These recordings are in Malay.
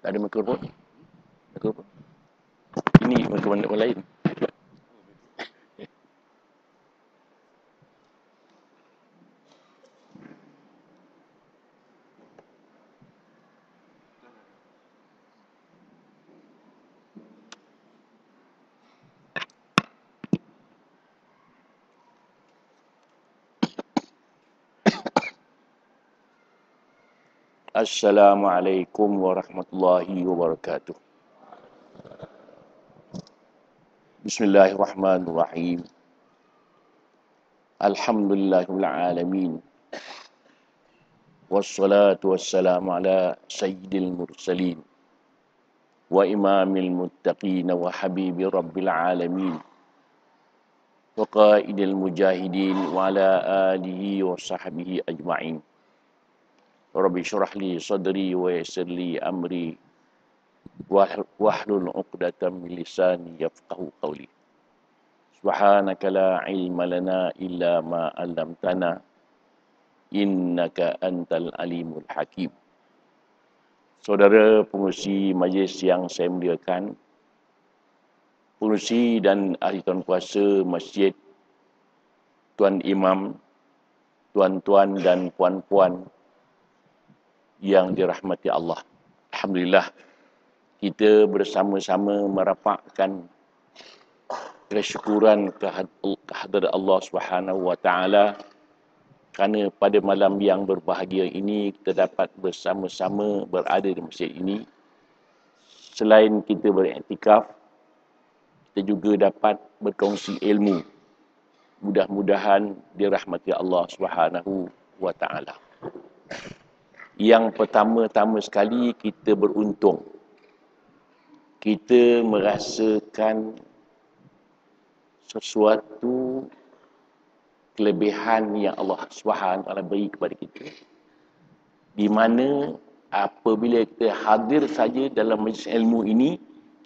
Tak ada mikrofon. Mikrofon. Ini mikrofon orang lain. Assalamualaikum warahmatullahi wabarakatuh. Bismillahirrahmanirrahim. Alhamdulillahirabbil alamin. Wassalatu wassalamu ala sayyidil mursalin wa imamil muttaqin wa habibi rabbil alamin wa qaidil mujahidin wa ala alihi wa sahbihi ajma'in. Rabbi syrah li sadri wa yassir li amri wahlul 'uqdatam min lisani yafqahu qawli. Subhanaka la ilma lana illa ma 'allamtana innaka antal alimul hakim. Saudara pengurusi majlis yang saya muliakan, pengurusi dan ahli tuan kuasa masjid, tuan imam, tuan-tuan dan puan-puan yang dirahmati Allah. Alhamdulillah, kita bersama-sama merapatkan kesyukuran kehadirat Allah Subhanahu wa taala kerana pada malam yang berbahagia ini kita dapat bersama-sama berada di masjid ini. Selain kita beriktikaf, kita juga dapat berkongsi ilmu. Mudah-mudahan dirahmati Allah Subhanahu wa taala. Yang pertama-tama sekali kita beruntung. Kita merasakan sesuatu kelebihan yang Allah Subhanahu wa taala beri kepada kita. Di mana apabila kita hadir saja dalam majlis ilmu ini,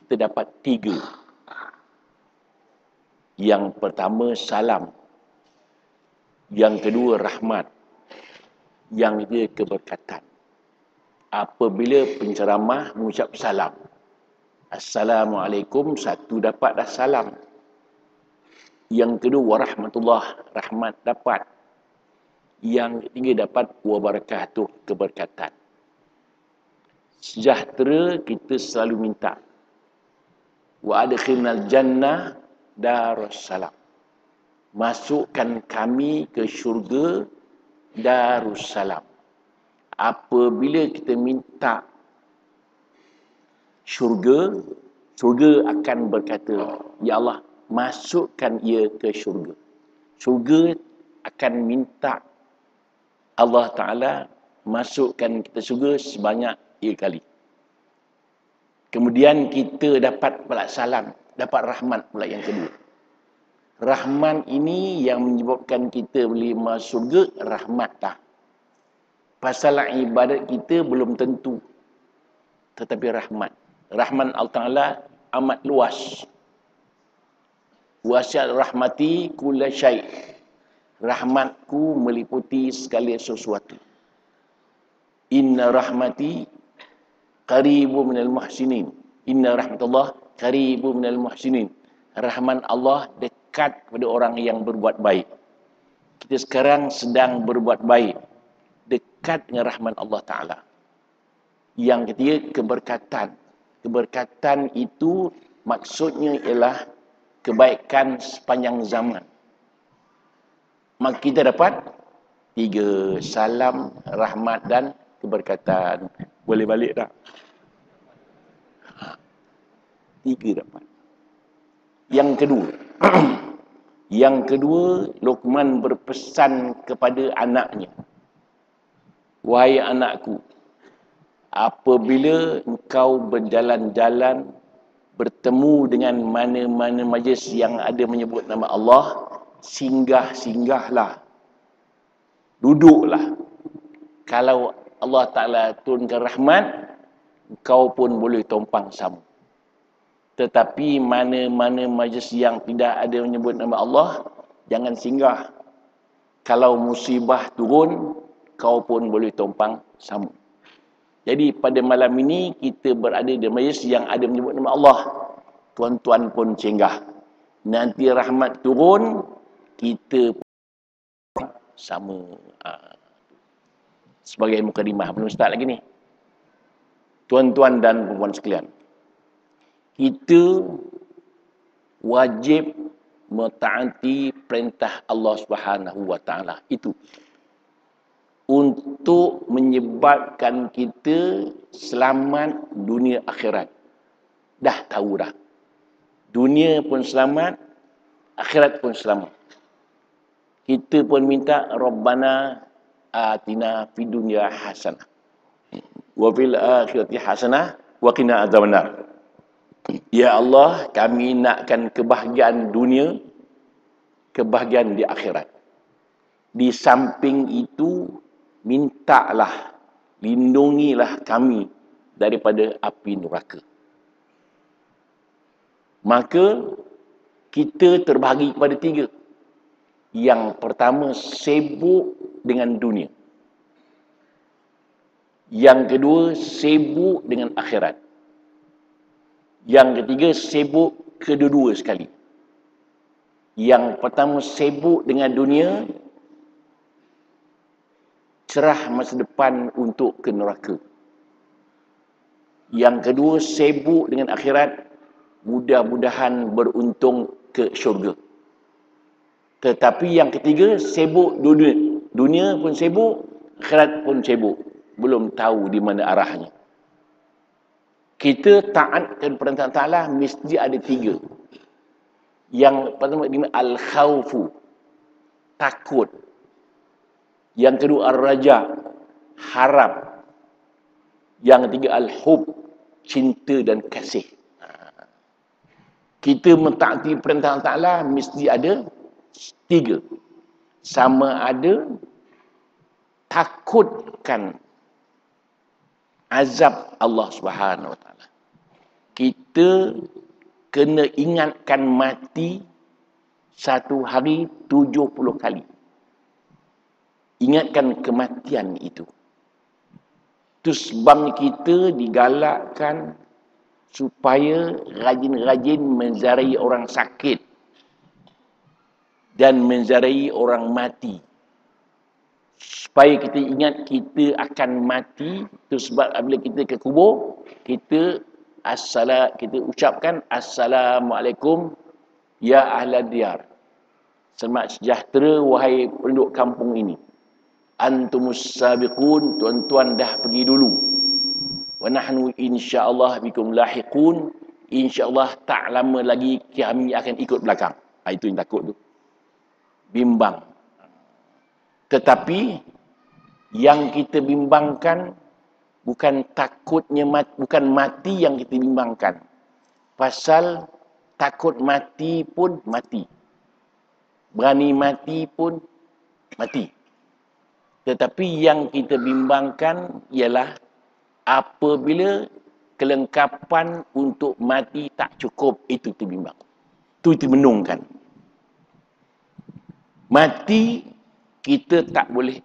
kita dapat 3. Yang pertama salam. Yang kedua rahmat. Yang ketiga keberkatan. Apabila penceramah mengucap salam, Assalamualaikum, satu dapat dah salam. Yang kedua warahmatullah, rahmat dapat. Yang ketiga dapat wabarakatuh, keberkatan. Sejahtera kita selalu minta. Wa adkhilnal jannah darussalam. Masukkan kami ke syurga darussalam. Apabila kita minta syurga, syurga akan berkata, Ya Allah, masukkan ia ke syurga. Syurga akan minta Allah Ta'ala masukkan kita syurga sebanyak 3 kali. Kemudian kita dapat pula salam, dapat rahmat pula yang kedua. Rahmat ini yang menyebabkan kita boleh masuk syurga, rahmat tak. Pasal ibadat kita belum tentu. Tetapi rahmat. Rahmat Allah Ta'ala amat luas. Wasiat rahmati kulla syai'. Rahmatku meliputi segala sesuatu. Inna rahmati qaribu minal muhsinin. Inna rahmatullah qaribu minal muhsinin. Rahmat Allah dekat kepada orang yang berbuat baik. Kita sekarang sedang berbuat baik. Dekat dengan rahmat Allah Ta'ala. Yang ketiga, keberkatan. Keberkatan itu maksudnya ialah kebaikan sepanjang zaman. Maka kita dapat 3, salam, rahmat dan keberkatan. Boleh balik tak? 3 dapat. Yang kedua, yang kedua, Luqman berpesan kepada anaknya. Wahai anakku, apabila engkau berjalan-jalan, bertemu dengan mana-mana majlis yang ada menyebut nama Allah, singgah-singgahlah. Duduklah. Kalau Allah Ta'ala turunkan rahmat, engkau pun boleh tumpang sama. Tetapi mana-mana majlis yang tidak ada menyebut nama Allah, jangan singgah. Kalau musibah turun, kau pun boleh tumpang sama. Jadi pada malam ini kita berada di majlis yang ada menyebut nama Allah. Tuan-tuan pun singgah. Nanti rahmat turun, kita sama. Sebagai mukadimah belum start lagi ni. Tuan-tuan dan puan sekalian, kita wajib mentaati perintah Allah Subhanahu wa taala. Itu untuk menyebabkan kita selamat dunia akhirat. Dah tahu dah. Dunia pun selamat, akhirat pun selamat. Kita pun minta Rabbana atina fid dunya hasanah wa fil akhirati hasanah wa qina adzabannar. Ya Allah, kami nakkan kebahagiaan dunia, kebahagiaan di akhirat. Di samping itu, mintalah, lindungilah kami daripada api neraka. Maka, kita terbahagi kepada 3. Yang pertama, sibuk dengan dunia. Yang kedua, sibuk dengan akhirat. Yang ketiga, sibuk kedua-dua sekali. Yang pertama, sibuk dengan dunia, cerah masa depan untuk ke neraka. Yang kedua, sibuk dengan akhirat, mudah-mudahan beruntung ke syurga. Tetapi yang ketiga, sibuk dunia. Dunia pun sibuk, akhirat pun sibuk. Belum tahu di mana arahnya. Kita taatkan perintah Ta'ala mesti ada 3. Yang pertama, al-khawfu, takut. Yang kedua, ar-raja, harap. Yang ketiga, al-hub, cinta dan kasih. Kita mentaati perintah Ta'ala mesti ada 3. Sama ada takutkan azab Allah Subhanahu wa taala. Kita kena ingatkan mati satu hari 70 kali. Ingatkan kematian itu. Itu sebabnya kita digalakkan supaya rajin-rajin menziarahi orang sakit dan menziarahi orang mati. Supaya kita ingat kita akan mati. Itu sebab apabila kita ke kubur, kita ucapkan Assalamualaikum ya ahlal diyar. Selamat sejahtera wahai penduduk kampung ini. Antumus sabiqun, tuan-tuan dah pergi dulu. Wa nahnu insyaallah bikum lahiqun. InsyaAllah tak lama lagi kami akan ikut belakang. Itu yang takut tu. Bimbang. Tetapi yang kita bimbangkan bukan takutnya bukan mati yang kita bimbangkan. Pasal takut mati pun mati. Berani mati pun mati. Tetapi yang kita bimbangkan ialah apabila kelengkapan untuk mati tak cukup, itu kita bimbang. Itu kita menungkan. Mati kita tak boleh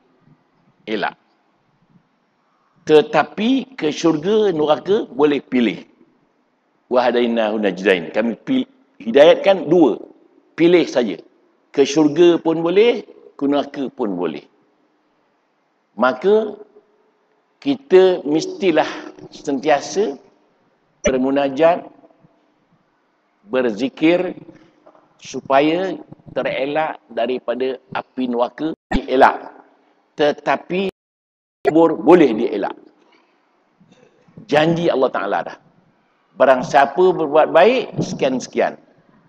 elak. Tetapi ke syurga neraka boleh pilih. Wa hadainahu najdain. Kami hidayatkan 2. Pilih saja. Ke syurga pun boleh, ke neraka pun boleh. Maka kita mestilah sentiasa bermunajat, berzikir supaya terelak daripada api neraka, dielak. Tetapi kubur boleh dielak. Janji Allah Ta'ala dah. Barang siapa berbuat baik, sekian-sekian.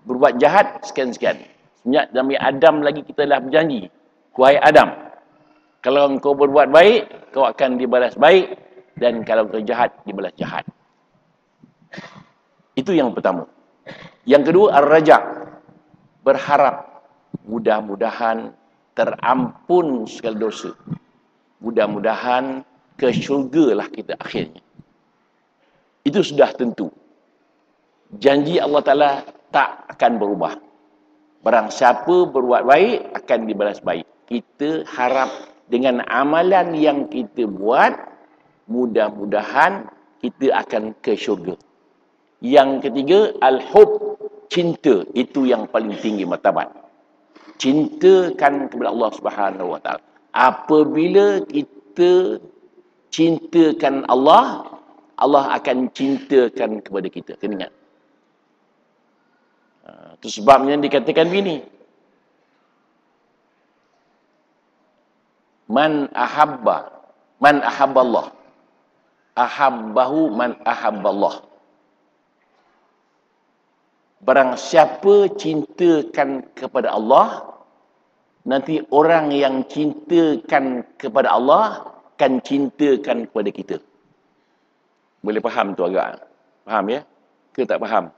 Berbuat jahat, sekian-sekian. Sejak Nabi Adam lagi kita dah berjanji. Wahai Adam, kalau engkau berbuat baik, kau akan dibalas baik. Dan kalau engkau jahat, dibalas jahat. Itu yang pertama. Yang kedua, ar-raja. Berharap mudah-mudahan terampun segala dosa. Mudah-mudahan ke syurga lah kita akhirnya. Itu sudah tentu. Janji Allah Ta'ala tak akan berubah. Barang siapa berbuat baik, akan dibalas baik. Kita harap dengan amalan yang kita buat, mudah-mudahan kita akan ke syurga. Yang ketiga, al-hub, cinta. Itu yang paling tinggi martabat. Cintakan kepada Allah Subhanahu Wa Taala. Apabila kita cintakan Allah, Allah akan cintakan kepada kita. Kena ingat. Itu sebabnya dikatakan begini. Man ahabballah, ahabbahu man ahabballah. Barang siapa cintakan kepada Allah, nanti orang yang cintakan kepada Allah akan cintakan kepada kita. Boleh faham tu agak? Faham ya? Ke tak faham?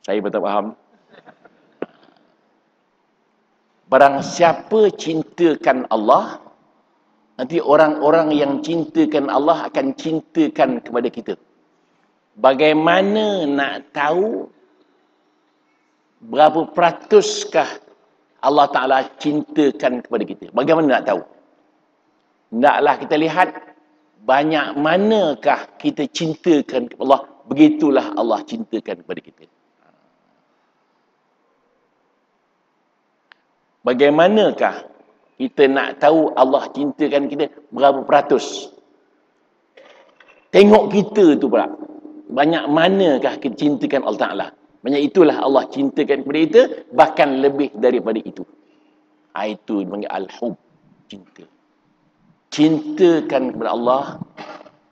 Saya pun tak faham. Barang siapa cintakan Allah, nanti orang-orang yang cintakan Allah akan cintakan kepada kita. Bagaimana nak tahu berapa peratuskah Allah Ta'ala cintakan kepada kita? Bagaimana nak tahu? Naklah kita lihat banyak manakah kita cintakan kepada Allah, begitulah Allah cintakan kepada kita. Bagaimanakah kita nak tahu Allah cintakan kita berapa peratus? Tengok kita tu pula. Banyak manakah kita cintakan Allah Ta'ala? Banyak itulah Allah cintakan kepada kita, bahkan lebih daripada itu. Itu dipanggil al-hub, cinta. Cintakan kepada Allah,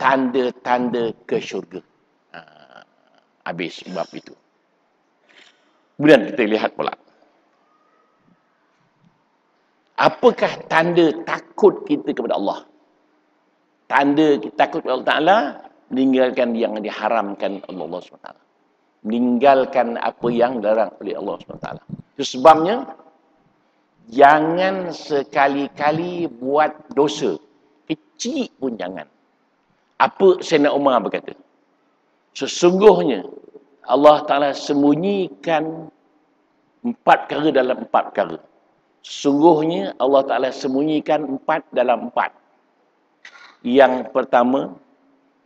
tanda-tanda ke syurga. Habis bab itu. Kemudian kita lihat pula. Apakah tanda takut kita kepada Allah? Tanda kita takut kepada Allah Ta'ala, meninggalkan yang diharamkan oleh Allah SWT. Meninggalkan apa yang dilarang oleh Allah SWT. Itu sebabnya, jangan sekali-kali buat dosa. Kecil pun jangan. Apa Sayyidina Umar berkata? Sesungguhnya, Allah Ta'ala sembunyikan 4 perkara dalam 4 perkara. Sesungguhnya Allah Ta'ala sembunyikan 4 dalam 4. Yang pertama,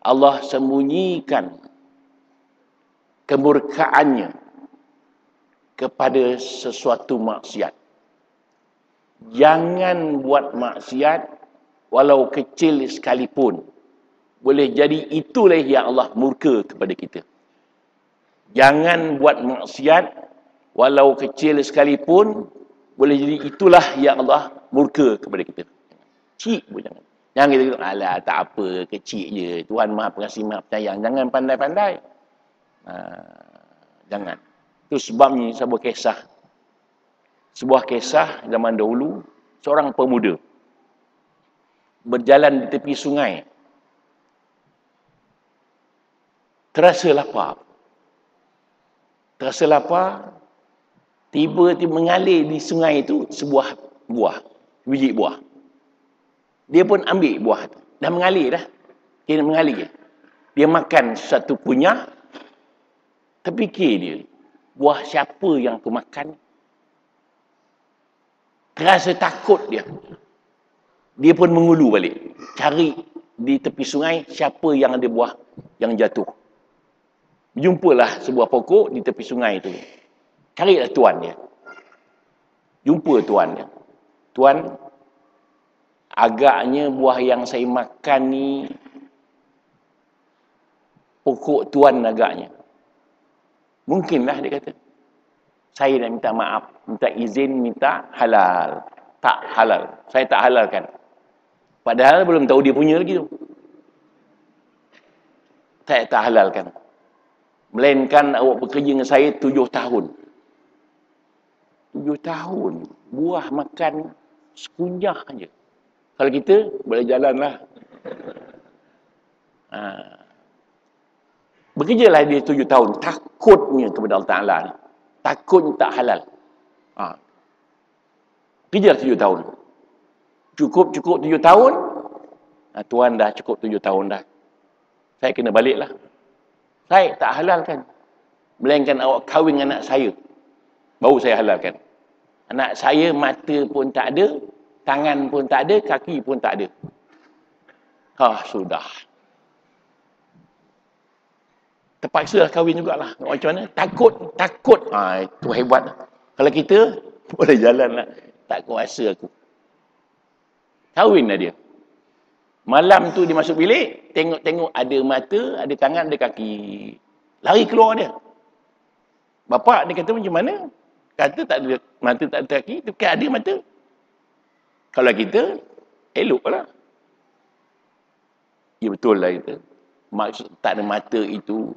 Allah sembunyikan kemurkaannya kepada sesuatu maksiat. Jangan buat maksiat walau kecil sekalipun. Boleh jadi itulah yang Allah murka kepada kita. Jangan buat maksiat walau kecil sekalipun. Boleh jadi itulah yang Allah murka kepada kita. Kecil pun jangan. Jangan kita kata, alah tak apa, kecil je. Tuhan Maha Pengasih Maha Penyayang. Jangan pandai-pandai. Jangan. Itu sebabnya sebuah kisah zaman dahulu, seorang pemuda berjalan di tepi sungai. Terasa lapar. Tiba-tiba mengalir di sungai itu sebuah buah, biji buah. Dia pun ambil buah itu. Dah mengalir dah. Dia mengalir. Dia makan satu kunyah. Terfikir dia, buah siapa yang aku makan? Terasa takut dia. Dia pun mengulu balik. Cari di tepi sungai siapa yang ada buah yang jatuh. Jumpalah sebuah pokok di tepi sungai itu. Carilah tuan dia. Jumpa tuan dia. Tuan, agaknya buah yang saya makan ni pokok tuan agaknya. Mungkinlah dia kata. Saya nak minta maaf, minta izin, minta halal. Tak halal. Saya tak halalkan. Padahal belum tahu dia punya lagi tu. Saya tak halalkan. Melainkan awak bekerja dengan saya 7 tahun. 7 tahun. Buah makan sekunyah aja. Kalau kita, boleh jalan lah. Bekerjalah dia 7 tahun. Takutnya kepada Allah Ta'ala. Takutnya tak halal. Kerja 7 tahun. Cukup 7 tahun. Tuan dah cukup 7 tahun dah. Saya kena balik lah. Saya tak halalkan. Melainkan awak kahwin dengan anak saya. Baru saya halalkan. Anak saya mata pun tak ada. Tangan pun tak ada. Kaki pun tak ada. Sudah. Terpaksa kahwin jugalah. Macam mana? Takut. Itu hebat. Kalau kita, boleh jalan lah. Tak kuasa aku. Kahwin lah dia. Malam tu dia masuk bilik, tengok-tengok ada mata, ada tangan, ada kaki. Lari keluar dia. Bapak dia kata macam mana? Kata tak ada mata, tak ada kaki, tapi ada mata. Kalau kita, elok lah. Ya betul lah itu. Maksud tak ada mata itu,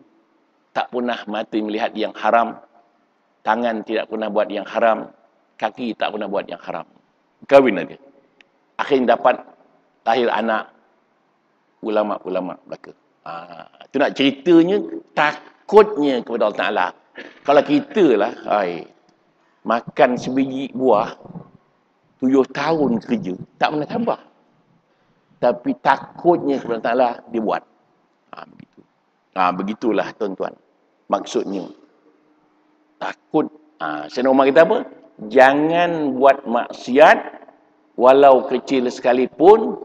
tak pernah mata melihat yang haram, tangan tidak pernah buat yang haram, kaki tak pernah buat yang haram. Kahwin dia. Akhirnya dapat lahir anak, ulama' belaka. Itu nak ceritanya, takutnya kepada Allah Ta'ala. Kalau kita lah, makan sebiji buah, 7 tahun kerja, tak pernah tambah. Tapi takutnya kepada Allah Ta'ala, dia buat. Begitu. Begitulah tuan-tuan. Maksudnya, takut. Sayyidina Umar kata apa? Jangan buat maksiat, walau kecil sekalipun,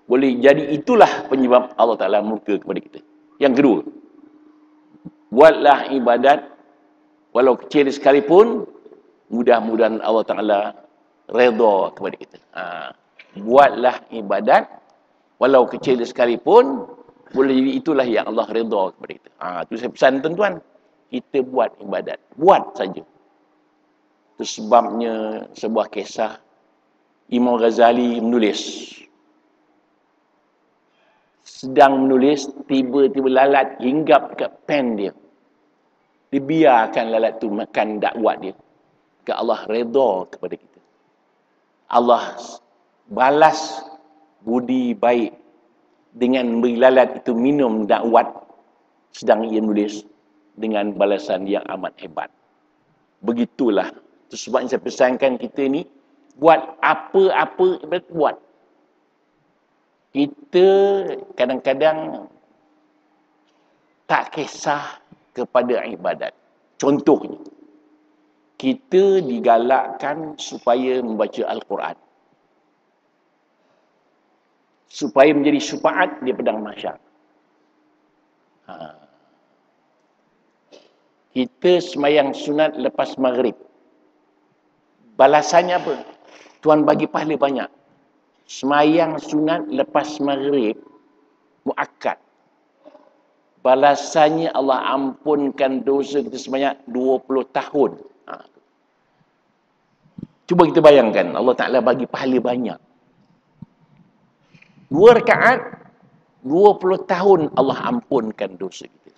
boleh jadi itulah penyebab Allah Ta'ala murka kepada kita. Yang kedua, buatlah ibadat, walau kecil sekalipun, mudah-mudahan Allah Ta'ala redha kepada kita. Buatlah ibadat, walau kecil sekalipun, boleh jadi itulah yang Allah redha kepada kita. Itu saya pesan tuan-tuan. Kita buat ibadat. Buat saja. Itu sebabnya sebuah kisah Imam Ghazali menulis. Sedang menulis, tiba-tiba lalat hinggap ke pen dia. Dibiarkan lalat tu makan dakwat dia. Ke Allah redha kepada kita. Allah balas budi baik dengan beri lalat itu minum dakwat sedang ia menulis dengan balasan yang amat hebat. Begitulah. Itu sebabnya saya pesankan kita ni buat apa-apa ibadat buat. Kita kadang-kadang tak kisah kepada ibadat. Contohnya, kita digalakkan supaya membaca Al-Quran. Supaya menjadi syafaat di padang mahsyar. Kita semayang sunat lepas maghrib. Balasannya apa? Tuan bagi pahala banyak. Semayang sunat lepas maghrib, muakkad. Balasannya Allah ampunkan dosa kita sebanyak 20 tahun. Cuba kita bayangkan, Allah Ta'ala bagi pahala banyak. 2 rakaat, 20 tahun Allah ampunkan dosa kita.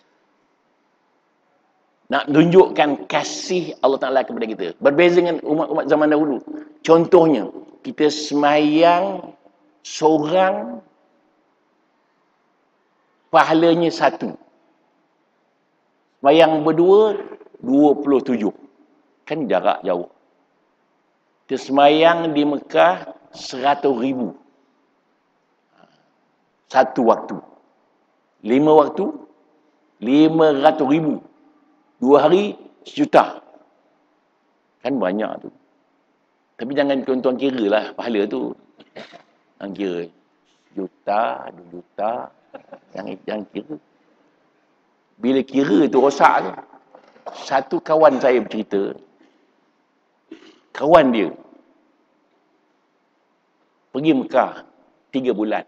Nak tunjukkan kasih Allah Ta'ala kepada kita. Berbeza dengan umat-umat zaman dahulu. Contohnya, kita semayang seorang, pahalanya 1. Semayang berdua, 27. Kan jarak jauh. Kita semayang di Mekah, 100,000. 1 waktu. 5 waktu, 500,000. 2 hari, 1,000,000. Kan banyak tu. Tapi jangan tuan-tuan kira lah pahala tu. Jangan kira. 1,000,000, 2,000,000. Jangan kira. Bila kira tu rosak tu. Satu kawan saya bercerita. Kawan dia pergi Mekah 3 bulan.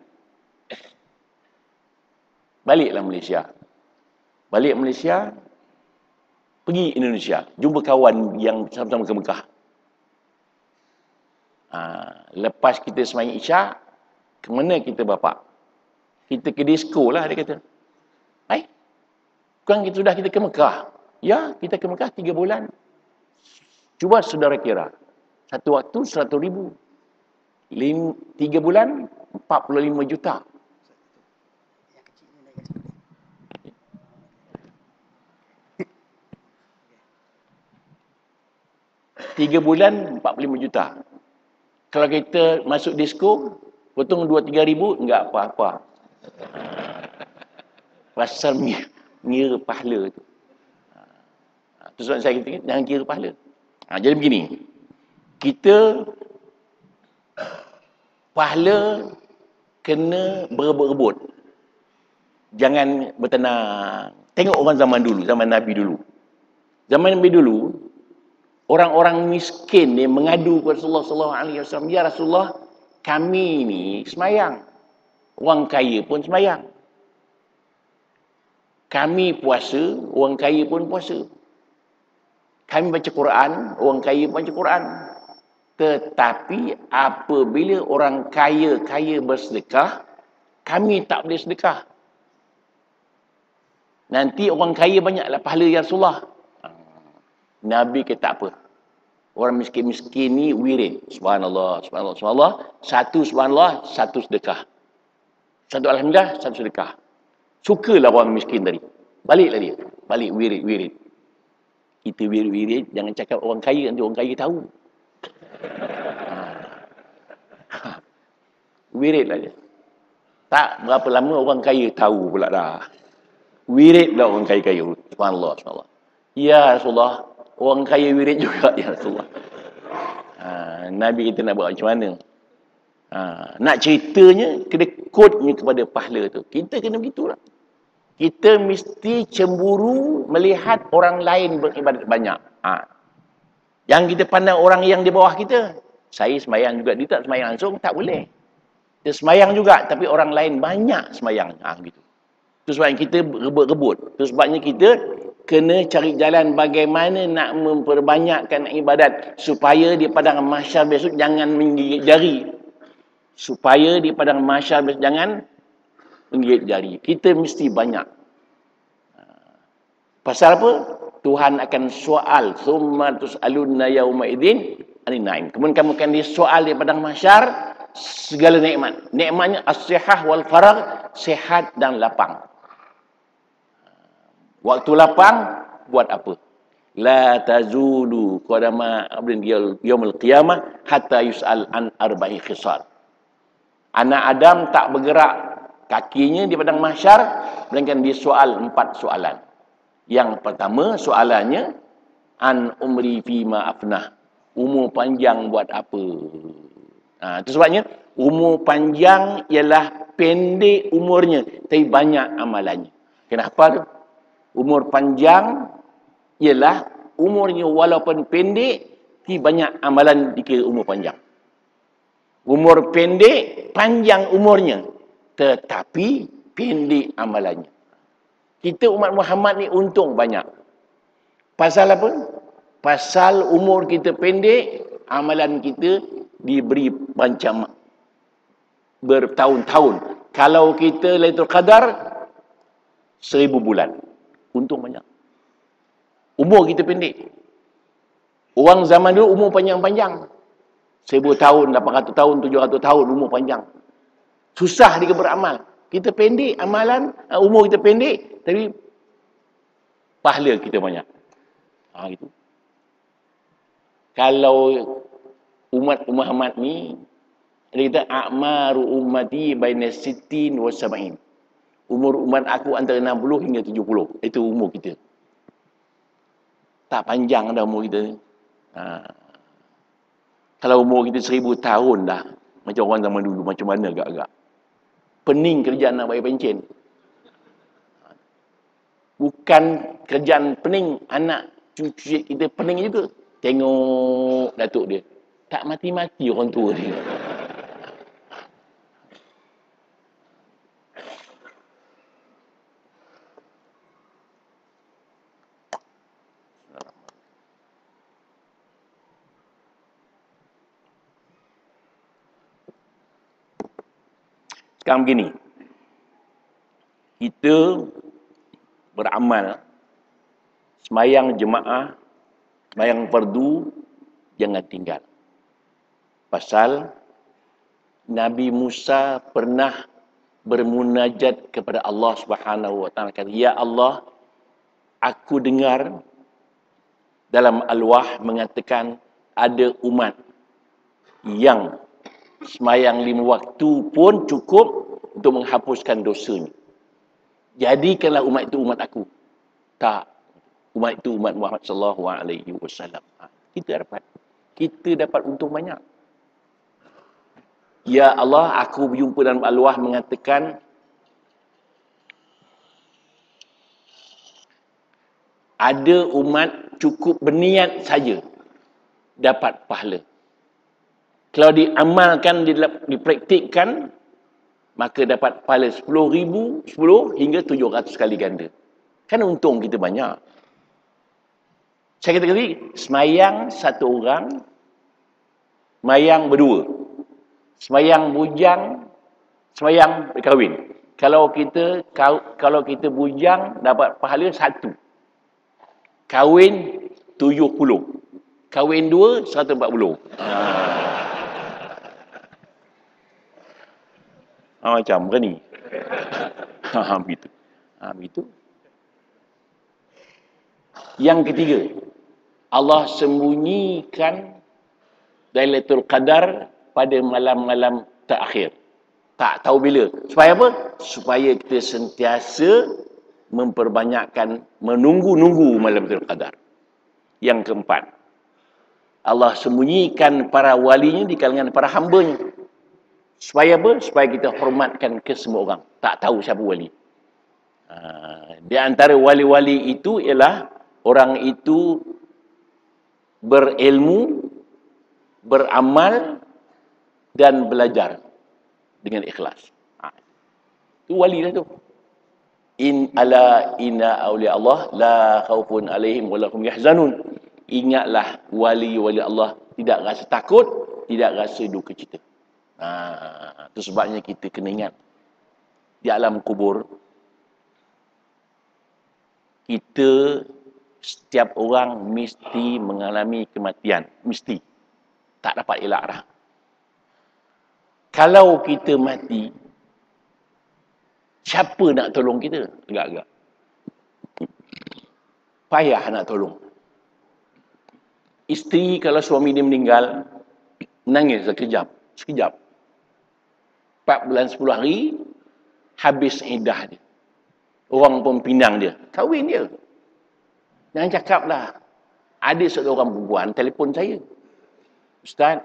Baliklah Malaysia. Balik Malaysia, pergi Indonesia. Jumpa kawan yang sama-sama ke Mekah. Lepas kita semayang Isyak, ke mana kita bapak? Kita ke disco lah, dia kata. Bukan kita ke Mekah. Ya, kita ke Mekah 3 bulan. Cuba saudara kira. Satu waktu 100,000. 3 bulan, 45 juta. Tiga bulan, 45 juta. Kalau kita masuk disco, potong 2-3 ribu, enggak apa-apa. Pasal ngira pahala tu. Itu sebab saya kata, jangan kira pahala. Jadi begini, kita pahala kena berebut-rebut. Jangan bertenang. Tengok orang zaman dulu, zaman Nabi dulu. Zaman Nabi dulu, orang-orang miskin ni mengadu kepada Rasulullah sallallahu alaihi wasallam, "Ya Rasulullah, kami ni semayang. Orang kaya pun semayang. Kami puasa, orang kaya pun puasa. Kami baca Quran, orang kaya pun baca Quran. Tetapi apabila orang kaya bersedekah, kami tak boleh sedekah. Nanti orang kaya banyaklah pahala ya Rasulullah." Nabi kata tak apa. Orang miskin-miskin ni wirid. Subhanallah, subhanallah, subhanallah. Satu subhanallah, satu sedekah. Satu alhamdulillah, satu sedekah. Sukalah orang miskin tadi. Baliklah dia. Balik wirid-wirid. Kita wirid-wirid, jangan cakap orang kaya, nanti orang kaya tahu. Wiridlah dia. Tak berapa lama orang kaya tahu pula dah. Wiridlah orang kaya-kaya. Subhanallah, subhanallah. Ya Rasulullah, orang kaya wirid juga ya Rasulullah. Nabi kita nak buat macam mana? Nak ceritanya, kena kodnya kepada pahala tu. Kita kena begitulah. Kita mesti cemburu melihat orang lain beribadat banyak. Yang kita pandang orang yang di bawah kita. Saya semayang juga, dia tak semayang langsung, tak boleh. Dia semayang juga, tapi orang lain banyak semayang. Gitu. Itu sebabnya kita rebut-rebut. Itu sebabnya kita kena cari jalan bagaimana nak memperbanyakkan ibadat supaya di padang mahsyar besok jangan menggigit jari. Supaya di padang mahsyar besok jangan menggigit jari. Kita mesti banyak. Pasal apa? Tuhan akan soal, summa tus'alunna yauma idzin anin na'im. Kemudian kamu akan disoal di padang mahsyar segala nikmat. Nikmatnya as-sihah wal faragh, sehat dan lapang. Waktu lapang buat apa? La tazulu qadama abdin yaumil qiyamah hatta yus'al an arba'i khisal. Anak Adam tak bergerak kakinya di padang mahsyar melainkan disoal 4 soalan. Yang pertama soalannya an umri fima afnah. Umur panjang buat apa? Itu sebabnya umur panjang ialah pendek umurnya tapi banyak amalannya. Kenapa tu? Umur panjang ialah umurnya walaupun pendek tapi banyak amalan dikira umur panjang. Umur pendek, panjang umurnya tetapi pendek amalannya. Kita umat Muhammad ni untung banyak. Pasal apa? Pasal umur kita pendek, amalan kita diberi macam bertahun-tahun. Kalau kita Lailatul Qadar 1000 bulan. Untung banyak. Umur kita pendek. Orang zaman dulu umur panjang-panjang. 1000 tahun, 800 tahun, 700 tahun umur panjang. Susah dia beramal. Kita pendek amalan, umur kita pendek, tapi pahala kita banyak. Gitu. Kalau umat Muhammad ni, dia kata a'maru ummati baina 60 wa 70. Umur umat aku antara 60 hingga 70. Itu umur kita. Tak panjang dah umur kita. Kalau umur kita 1000 tahun dah, macam orang zaman dulu, macam mana agak-agak. Pening kerjaan nak bayar pencen. Bukan kerjaan pening, anak cucu kita pening juga. Tengok datuk dia. Tak mati-mati orang tua dia. Sekarang begini. Kita beramal, semayang jemaah, semayang fardu, jangan tinggal. Pasal Nabi Musa pernah bermunajat kepada Allah Subhanahu wa taala, kata, "Ya Allah, aku dengar dalam al-wah mengatakan ada umat yang semayang 5 waktu pun cukup untuk menghapuskan dosanya. Jadikanlah umat itu umat aku." Tak. Umat itu umat Muhammad sallallahu alaihi wasallam. Kita dapat untung banyak. Ya Allah, aku berjumpa dalam al-wah mengatakan Ada umat cukup berniat saja dapat pahala. Kalau diamalkan, dipraktikkan, maka dapat pahala 10,000, 10 hingga 700 kali ganda. Kan untung kita banyak. Saya kata tadi, semayang satu orang, semayang berdua. Semayang bujang, semayang berkahwin. Kalau kita bujang, dapat pahala 1. Kahwin 70. Kahwin 2, 140. Macam berani. Begitu. Begitu. Yang ketiga, Allah sembunyikan Lailatul Qadar pada malam-malam terakhir. Tak tahu bila. Supaya apa? Supaya kita sentiasa memperbanyakkan, menunggu-nunggu malam Lailatul Qadar. Yang keempat, Allah sembunyikan para walinya di kalangan para hambanya. Supaya apa? Supaya kita hormatkan ke semua orang. Tak tahu siapa wali. Di antara wali-wali itu ialah orang itu berilmu, beramal dan belajar dengan ikhlas. Itu wali lah tu. Inna awliya Allah la khaufun alaihim wa lahum yahzanun. Ingatlah wali-wali Allah tidak rasa takut, tidak rasa duka cita. Itu sebabnya kita kena ingat di alam kubur kita, setiap orang mesti mengalami kematian. Mesti. Tak dapat elak dah. Kalau kita mati, siapa nak tolong kita? Agak-agak. Payah nak tolong. Isteri kalau suami dia meninggal, nangis sekejap. 4 bulan 10 hari, habis iddah dia. Orang pun pinang dia. Kahwin dia. Jangan cakap lah. Ada seorang perempuan telefon saya. Ustaz,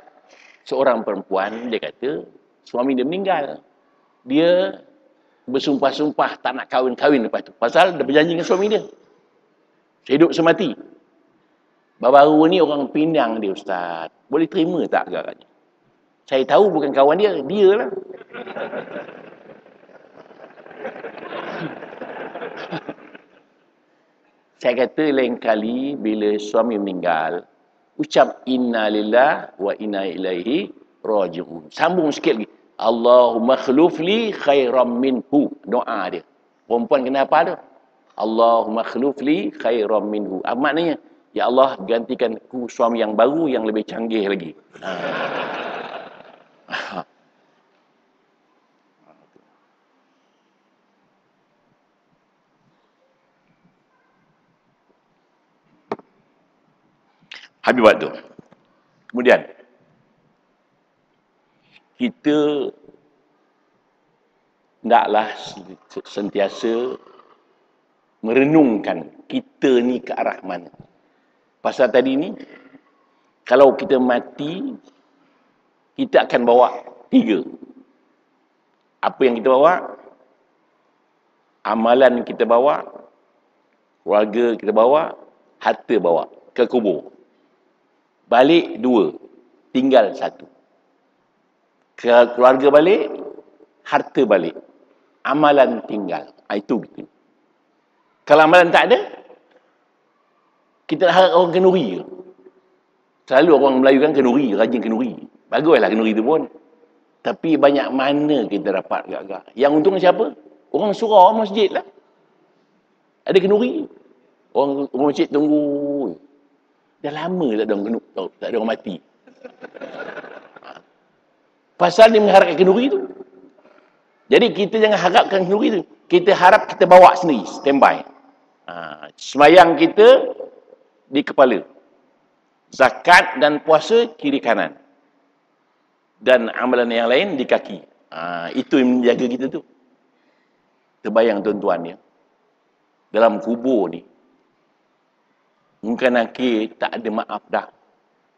seorang perempuan, dia kata, suami dia meninggal. Dia bersumpah-sumpah tak nak kahwin-kahwin lepas tu. Pasal dia berjanji dengan suami dia. Hidup semati. Baru-baru ni orang pinang dia, Ustaz. Boleh terima tak agaknya? Saya tahu bukan kawan dia. Dia lah. Saya kata lain kali bila suami meninggal, ucap inna lillah wa inna ilaihi raji'un. Sambung sikit lagi. Allahumma khlufli khairam minhu. Doa dia. Perempuan kena apa tu? Allahumma khlufli khairam minhu. Maknanya, ya Allah gantikan ku suami yang baru yang lebih canggih lagi. Habis waktu. Kemudian, kita hendaklah sentiasa merenungkan kita ni ke arah mana. Pasal tadi ni, kalau kita mati, kita akan bawa 3. Apa yang kita bawa? Amalan kita bawa, keluarga kita bawa, harta bawa ke kubur. Balik 2, tinggal 1. Keluarga balik, harta balik. Amalan tinggal. Itu gitu. Kalau amalan tak ada, kita harap orang kenduri. Selalu orang Melayu kan kenduri, rajin kenduri. Baguslah kenduri tu pun. Tapi banyak mana kita dapat agak-agak. Yang untung siapa? Orang surau masjid lah. Ada kenduri. Orang masjid tunggu. Dah lama tak ada orang mati. Pasal dia mengharapkan kenduri tu. Jadi kita jangan harapkan kenduri tu. Kita harap kita bawa sendiri, standby. Semayang kita di kepala. Zakat dan puasa kiri kanan. Dan amalan yang lain di kaki. Itu yang menjaga kita tu. Terbayang tuan-tuan ya. Dalam kubur ni, mungkin nakir tak ada maaf dah.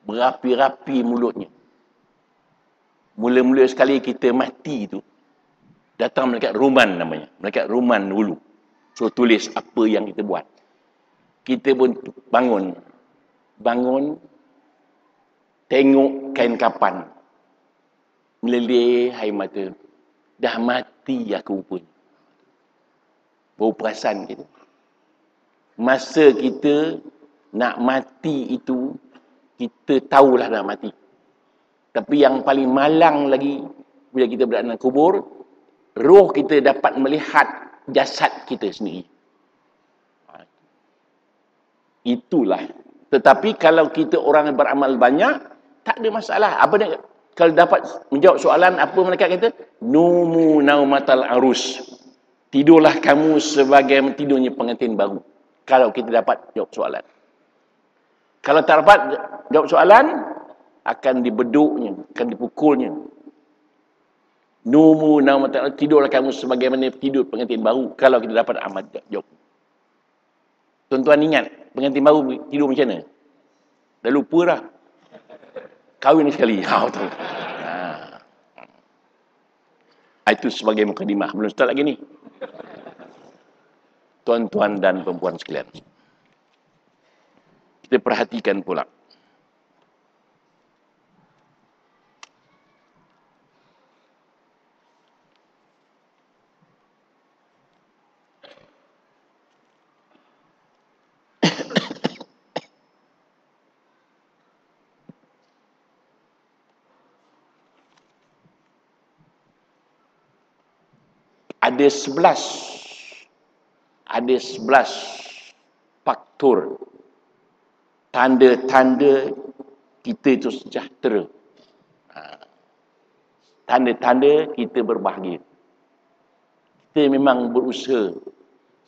Berapi-rapi mulutnya. Mula-mula sekali kita mati tu, datang malaikat ruman namanya. Malaikat ruman dulu. So tulis apa yang kita buat. kita pun bangun. Bangun, tengok kain kapan. Meleleh air mata. Dah mati aku pun. Baru perasan kita. Masa kita nak mati itu, kita tahulah nak mati. Tapi yang paling malang lagi, bila kita berada dalam kubur, roh kita dapat melihat jasad kita sendiri. Itulah. Tetapi kalau kita orang yang beramal banyak, tak ada masalah. Apa dia? Kalau dapat menjawab soalan, apa malaikat kata? Numu naumatal arus. Tidurlah kamu sebagai tidurnya pengantin baru. Kalau kita dapat jawab soalan. Kalau tak dapat jawab soalan, akan dibeduknya, akan dipukulnya. Numu naumatal arus. Tidurlah kamu sebagaimana tidur pengantin baru. Kalau kita dapat amal jawab. Tuan-tuan ingat, pengantin baru tidur macam mana? Dah lupa dah. Kahwin sekali. Betul. Itu sebagai mukadimah. Belum start lagi ni. Tuan-tuan dan perempuan sekalian. Kita perhatikan pula. Ada 11 faktor tanda-tanda kita itu sejahtera. Tanda-tanda kita berbahagia. Kita memang berusaha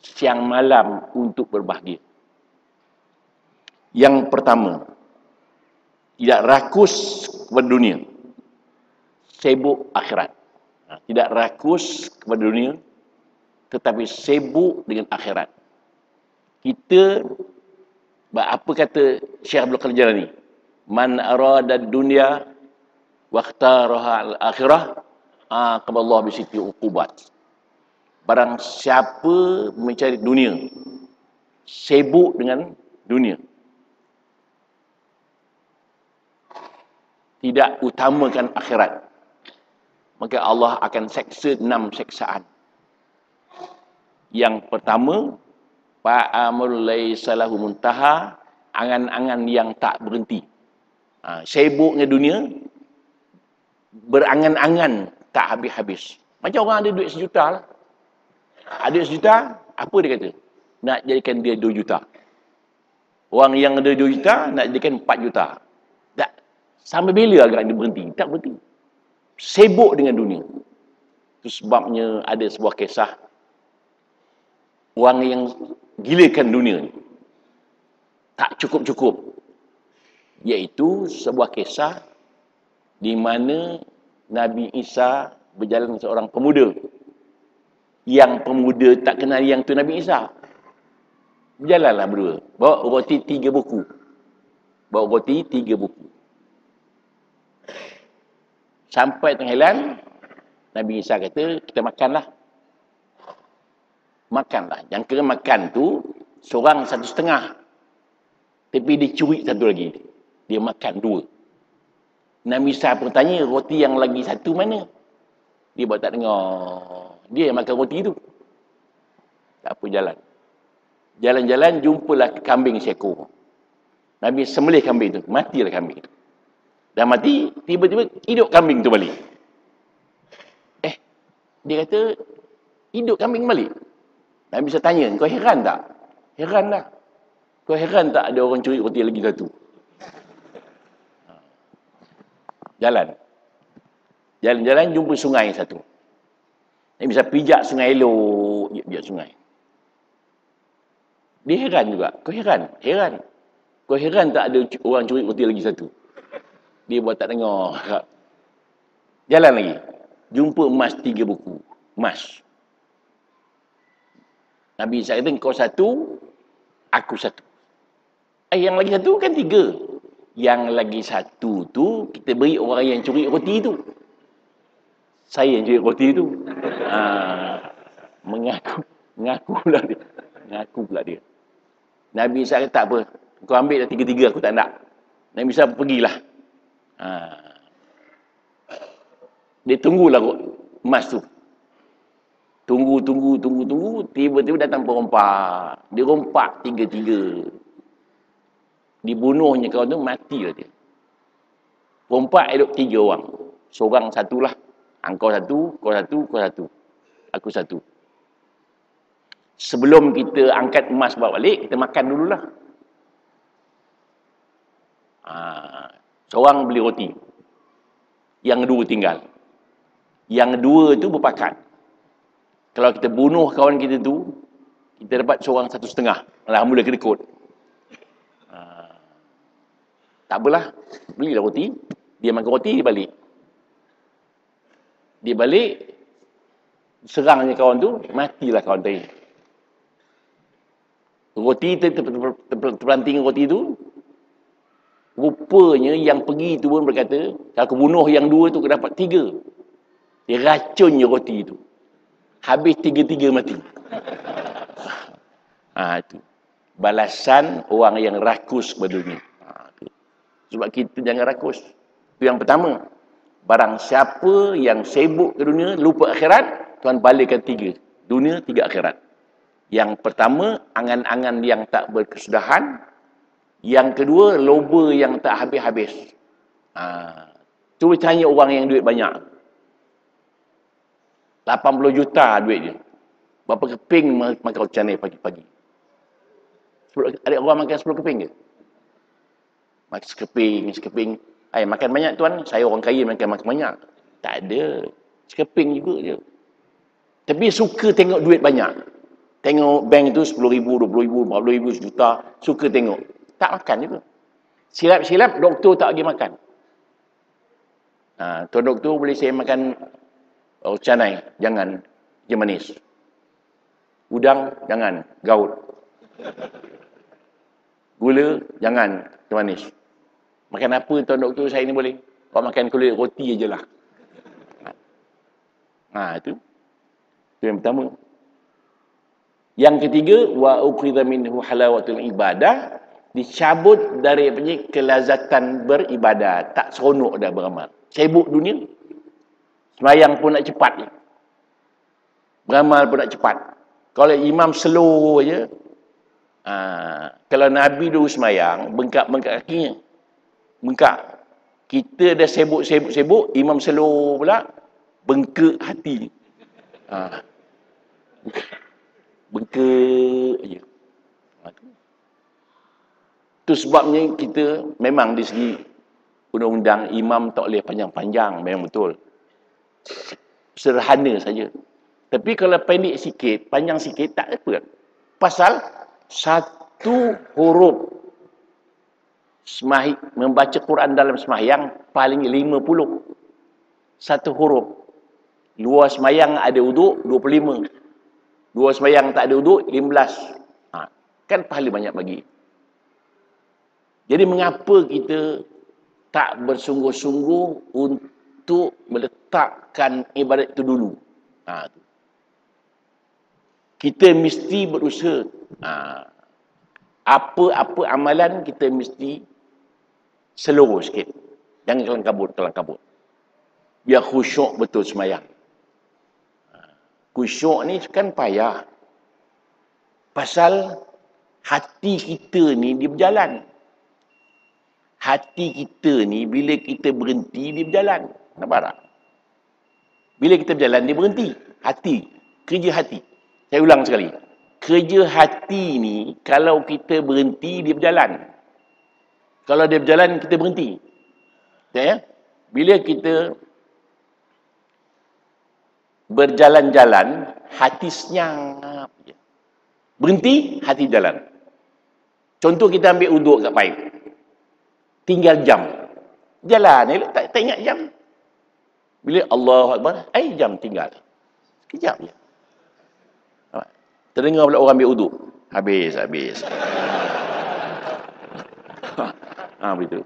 siang malam untuk berbahagia. Yang pertama, tidak rakus kepada dunia, sibuk akhirat. Tidak rakus kepada dunia, tetapi sibuk dengan akhirat. Kita, apa kata Syekh Abdul Qadir Jalani? Man arada dunya waqtaraha al-akhirah aqaballahu bi sitti uqubat. Barang siapa mencari dunia, sibuk dengan dunia, tidak utamakan akhirat, maka Allah akan seksa 6 seksaan. Yang pertama, fa'amul laisa lahu muntaha, angan-angan yang tak berhenti. Sibuk dengan dunia, berangan-angan tak habis-habis. Macam orang ada duit 1 juta lah. Ada duit 1 juta, apa dia kata? Nak jadikan dia 2 juta. Orang yang ada 2 juta, nak jadikan 4 juta. Tak. Sampai bila agak dia berhenti? Tak berhenti. Sibuk dengan dunia. Itu sebabnya ada sebuah kisah orang yang gilakan dunia ni. Tak cukup-cukup. Iaitu sebuah kisah di mana Nabi Isa berjalan dengan seorang pemuda. Yang pemuda tak kenal yang tu Nabi Isa. Berjalanlah berdua. Bawa roti 3 buku. Sampai tengah jalan, Nabi Isa kata, kita makanlah. Yang kira makan tu, seorang 1,5. Tapi dia curi 1 lagi. Dia makan 2. Nabi Isa pun tanya, roti yang lagi 1 mana? Dia buat tak dengar. Dia yang makan roti tu. Tak apa, jalan. Jalan-jalan, jumpalah kambing seekor. Nabi sembelih kambing tu. Matilah kambing tu. Dah mati, tiba-tiba hidup kambing tu balik. Dia kata, hidup kambing balik. Nabi bisa tanya, kau heran tak? Heran lah. Kau heran tak ada orang curi roti lagi 1? Jalan. Jalan-jalan, jumpa sungai 1. Nabi bisa pijak sungai elok. Pijak sungai. Dia heran juga. Kau heran? Heran. Kau heran tak ada orang curi roti lagi 1? Dia buat tak dengar. Jalan lagi. Jumpa emas 3 buku. Emas. Nabi Isa kata, kau 1, aku 1. Yang lagi 1 kan 3. Yang lagi 1 tu, kita beri orang yang curi roti tu. Saya yang curi roti tu. Mengaku pula dia. Nabi Isa kata tak apa. Kau ambil dah tiga-tiga, aku tak nak. Nabi Isa pergilah. Ha. Dia tunggulah emas tu. Tunggu. Tiba-tiba datang perompak. Dia rompak tiga-tiga. Dibunuhnya kawan tu, matilah dia. Perompak hidup 3 orang. Seorang satulah. Engkau satu, kau satu, kau satu. Aku satu. Sebelum kita angkat emas bawa balik, kita makan dululah. Seorang beli roti. Yang dua tinggal. Yang dua tu berpakat. Kalau kita bunuh kawan kita tu, kita dapat seorang 1,5. Alhamdulillah kena ikut. Tak apalah. Belilah roti. Dia makan roti, dia balik. Dia balik, serangnya kawan tu, matilah kawan tadi. Roti terpelanting roti tu, rupanya yang pergi tu pun berkata, kalau aku bunuh yang 2 tu, aku dapat 3. Dia racunnya roti tu. Habis 3-3 mati. Itu. Balasan orang yang rakus berdunia. Sebab kita jangan rakus. Itu yang pertama. Barang siapa yang sibuk ke dunia, lupa akhirat, Tuhan balikkan 3. Dunia, 3 akhirat. Yang pertama, angan-angan yang tak berkesudahan. Yang kedua, loba yang tak habis-habis. Cuba tanya orang yang duit banyak. 80 juta duit dia. Berapa keping makan macam ni pagi-pagi? Ada orang makan 10 keping ke? Makan sekeping. Makan banyak tuan, saya orang kaya makan banyak. Tak ada. Sekeping juga je. Tapi suka tengok duit banyak. Tengok bank tu 10,000, 20,000, 40,000, sejuta. Suka tengok. Tak makan juga. Silap-silap doktor tak bagi makan. Tuan doktor boleh saya makan canai, jangan. Dia manis. Udang, jangan. Gaut. Gula, jangan. Dia manis. Makan apa tuan doktor saya ni boleh? Kau makan kulit roti je lah. Itu. Itu yang pertama. Yang ketiga, wa uqidha minhu halawatul ibadah, dicabut dari kelazatan beribadah, tak seronok dah beramal. Sibuk dunia. Semayang pun nak cepat. Beramal pun nak cepat. Kalau imam slow je, kalau Nabi dulu semayang, bengkak-bengkak kakinya. Bengkak. Kita dah sibuk, imam slow pula, bengkak hati. Bengkak je. Itu sebabnya kita memang di segi undang-undang imam tak boleh panjang-panjang, memang betul. Sederhana saja. Tapi kalau pendek sikit, panjang sikit, tak apa. Pasal satu huruf membaca Quran dalam sembahyang paling 50. Satu huruf. Luar sembahyang ada uduk 25. Luar sembahyang tak ada uduk 15. Kan pahala banyak bagi. Jadi mengapa kita tak bersungguh-sungguh untuk meletakkan ibadat itu dulu? Kita mesti berusaha. Apa-apa amalan kita mesti slow sikit. Jangan kelang-kabut. Biar khusyuk betul sembahyang. Khusyuk ni kan payah. Pasal hati kita ni dia berjalan. Hati kita ni bila kita berhenti dia berjalan. Nampak tak? Bila kita berjalan dia berhenti. Hati. Kerja hati. Saya ulang sekali. Kerja hati ni kalau kita berhenti dia berjalan. Kalau dia berjalan kita berhenti. Ya? Bila kita berjalan-jalan hati senyap. Berhenti hati jalan. Contoh kita ambil uduk kat paip. Tinggal jam. Jalan, tak ingat jam. Bila Allahu Akbar, jam tinggal. Sekejap je. Terdengar pula orang ambil uduk. Habis. Begitu.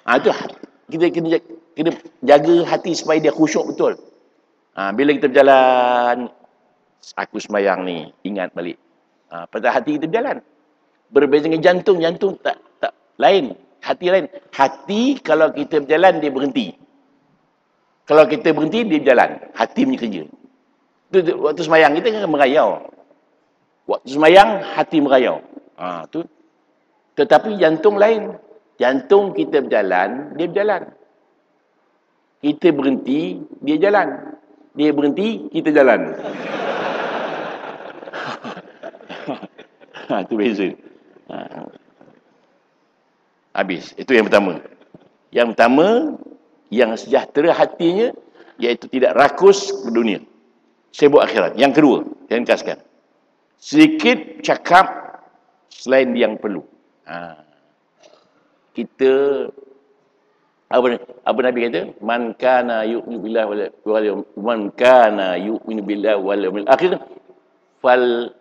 Itu kita kena jaga hati supaya dia khusyuk betul. Bila kita berjalan, Aku semayang ni, ingat balik. Pada hati kita berjalan. Berbeza dengan jantung. Jantung tak lain. Hati lain. Hati kalau kita berjalan, dia berhenti. Kalau kita berhenti, dia berjalan. Hati punya kerja. Waktu semayang kita kan merayau. Waktu semayang, hati merayau. Tu. Tetapi jantung lain. Jantung kita berjalan, dia berjalan. Kita berhenti, dia jalan. Dia berhenti, kita jalan. Itu beza. Habis. Itu yang pertama. Yang pertama, yang sejahtera hatinya, iaitu tidak rakus ke dunia. Sibuk akhirat. Yang kedua, yang dikasihkan. Sedikit cakap selain yang perlu. Kita, apa Nabi kata? Man kana yu'minu billahi wal yawmil akhir fal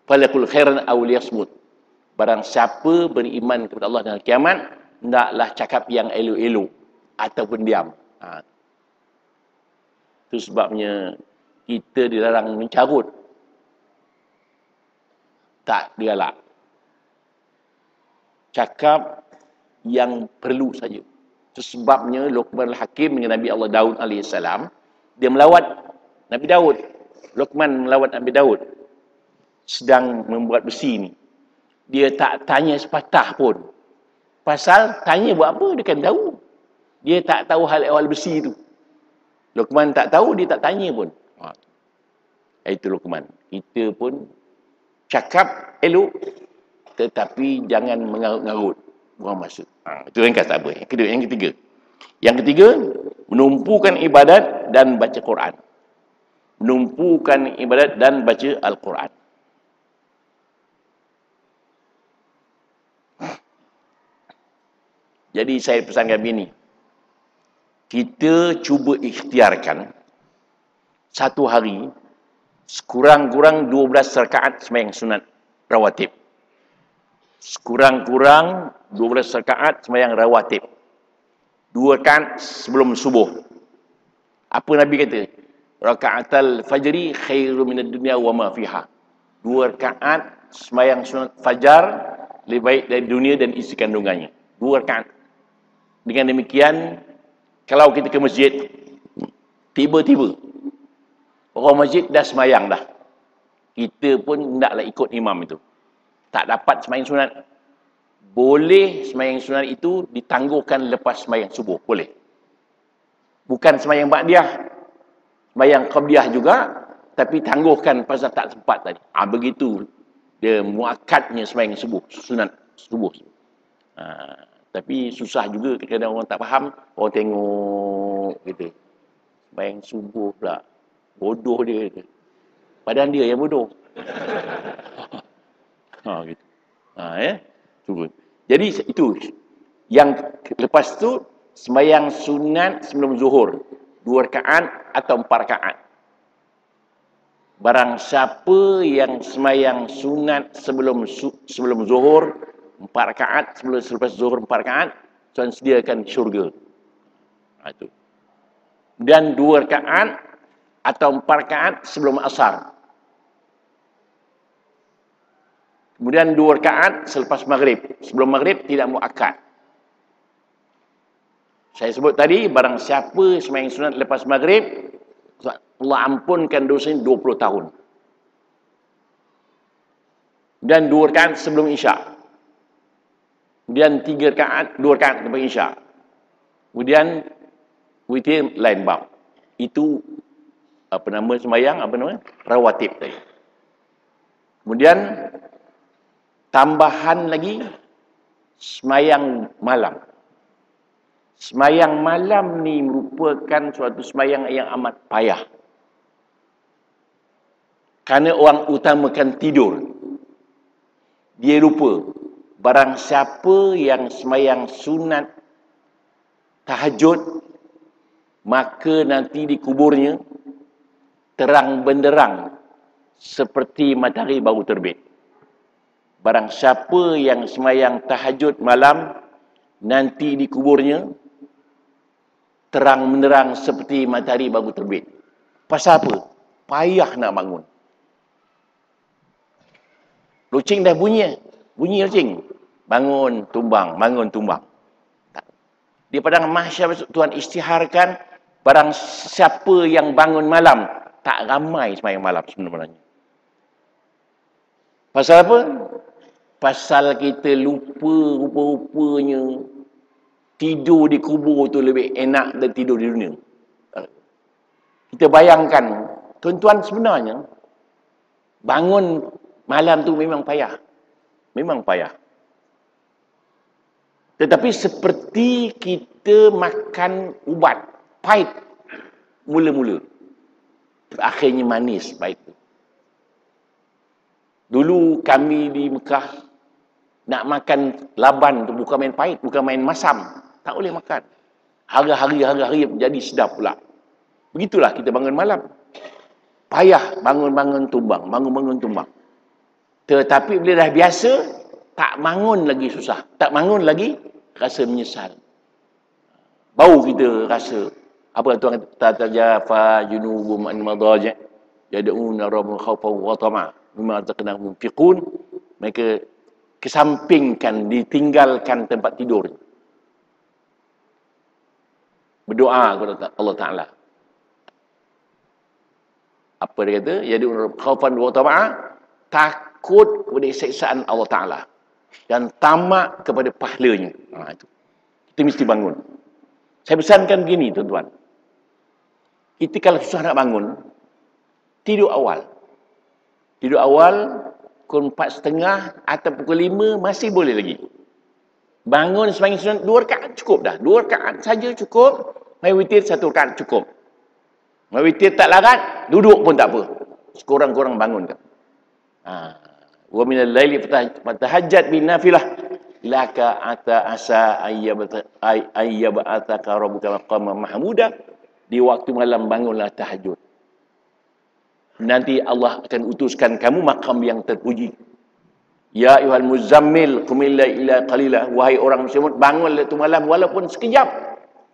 falakul khairan aw liyasmut. Barang siapa beriman kepada Allah dan kiamat, hendaklah cakap yang elok-elok ataupun diam. Itu sebabnya kita dilarang mencarut. Tak digalak. Cakap yang perlu saja. Itu sebabnya Luqman Al-Hakim dengan Nabi Allah Daud AS, dia melawat Nabi Daud. Luqman melawat Nabi Daud sedang membuat besi ni. Dia tak tanya sepatah pun. Pasal tanya buat apa, dia kan tahu. Dia tak tahu hal ehwal besi tu. Luqman tak tahu, dia tak tanya pun. Itu Luqman. Kita pun cakap elok, tetapi jangan mengarut-ngarut. Buang masa. Itu yang kata apa. Yang kedua, yang ketiga. Yang ketiga, menumpukan ibadat dan baca Quran. Menumpukan ibadat dan baca Al-Quran. Jadi saya pesankan begini. Kita cuba ikhtiarkan satu hari sekurang-kurang 12 rakaat sembahyang sunat rawatib. Sekurang-kurang 12 rakaat sembahyang rawatib. 2 rakaat sebelum subuh. Apa Nabi kata? Rakaatul fajri khairu minad dunya wa ma fiha. 2 rakaat sembahyang sunat fajar lebih baik dari dunia dan isi kandungannya. 2 rakaat. Dengan demikian, kalau kita ke masjid, tiba-tiba orang masjid dah sembahyang dah. Kita pun hendaklah ikut imam itu. Tak dapat sembahyang sunat, boleh sembahyang sunat itu ditangguhkan lepas sembahyang subuh. Boleh. Bukan sembahyang ba'diyah, sembahyang qabliyah juga, tapi tangguhkan pasal tak sempat tadi. Begitu dia muakkadnya sembahyang subuh, sunat subuh. Tapi susah juga kadang-kadang orang tak faham, orang tengok gitu. Sembahyang subuh pula. Bodoh dia kata. Padahal dia yang bodoh. Gitu. Cuba. Jadi itu. Yang lepas tu sembahyang sunat sebelum zuhur, 2 rakaat atau 4 rakaat. Barang siapa yang sembahyang sunat sebelum zuhur 4 rakaat, selepas zuhur 4 rakaat, Tuhan sediakan syurga. Itu. Dan 2 rakaat atau 4 rakaat sebelum asar. Kemudian 2 rakaat selepas maghrib. Sebelum maghrib tidak muakkad. Saya sebut tadi, barang siapa sembahyang sunat lepas maghrib, Allah ampunkan dosanya 20 tahun. Dan 2 rakaat sebelum isyak. Kemudian 3 rakaat, 2 rakaat lepas isyak. Kemudian witir lain bab. Itu sembahyang rawatib tadi. Kemudian tambahan lagi sembahyang malam. Sembahyang malam ni merupakan suatu sembahyang yang amat payah. Kerana orang utamakan tidur. Dia lupa. Barang siapa yang sembahyang sunat tahajud, maka nanti di kuburnya terang benderang seperti matahari baru terbit. Barang siapa yang sembahyang tahajud malam, nanti di kuburnya terang benderang seperti matahari baru terbit. Pasal apa? Payah nak bangun. Loceng dah bunyi. Bunyi loceng. Bangun, tumbang. Bangun, tumbang. Tak. Di padang mahsyar Tuhan isytiharkan barang siapa yang bangun malam, tak ramai sembahyang malam sebenarnya. Pasal apa? Pasal kita lupa rupa-rupanya tidur di kubur tu lebih enak daripada tidur di dunia. Kita bayangkan, tuan-tuan, sebenarnya bangun malam tu memang payah. Memang payah. Tetapi seperti kita makan ubat pahit mula-mula, akhirnya manis pahit tu. Dulu kami di Mekah nak makan laban tu bukan main pahit, bukan main masam, tak boleh makan. Hari-hari jadi sedap pula. Begitulah kita bangun malam. Payah bangun-bangun tumbang, bangun-bangun tumbang. Tetapi bila dah biasa, tak bangun lagi susah. Tak bangun lagi, rasa menyesal. Baru kita rasa, apa Tuhan kata, tajafa junubum an madaji' yad'una rabbahum khaufan wa tama'a mimma razaqnahum yunfiqun. Mereka kesampingkan, ditinggalkan tempat tidur. Berdoa kepada Allah Ta'ala. Apa dia kata? Yad'una khaufan wa tama'a, takut kepada siksaan Allah Ta'ala dan tamak kepada pahalanya. Itu. Kita mesti bangun. Saya pesankan begini, tuan-tuan. Kita kalau susah nak bangun, tidur awal. Tidur awal, pukul 4.30 atau pukul 5 masih boleh lagi. Bangun sembahyang sunat 2 rakaat cukup dah. 2 rakaat saja cukup. Mai witir 1 rakaat cukup. Mai witir tak larat, duduk pun tak apa. Sekurang-kurang bangun kan. Wa minal laili fatahajjat bin nafilah laka ata asa ayyab'ataka rabbuka maqaman mahmuda. Di waktu malam bangunlah tahajud. Nanti Allah akan utuskan kamu makam yang terpuji. Ya ayyuhal muzammil qumil illa qalila. Wahai orang muslimin, bangunlah tu malam walaupun sekejap.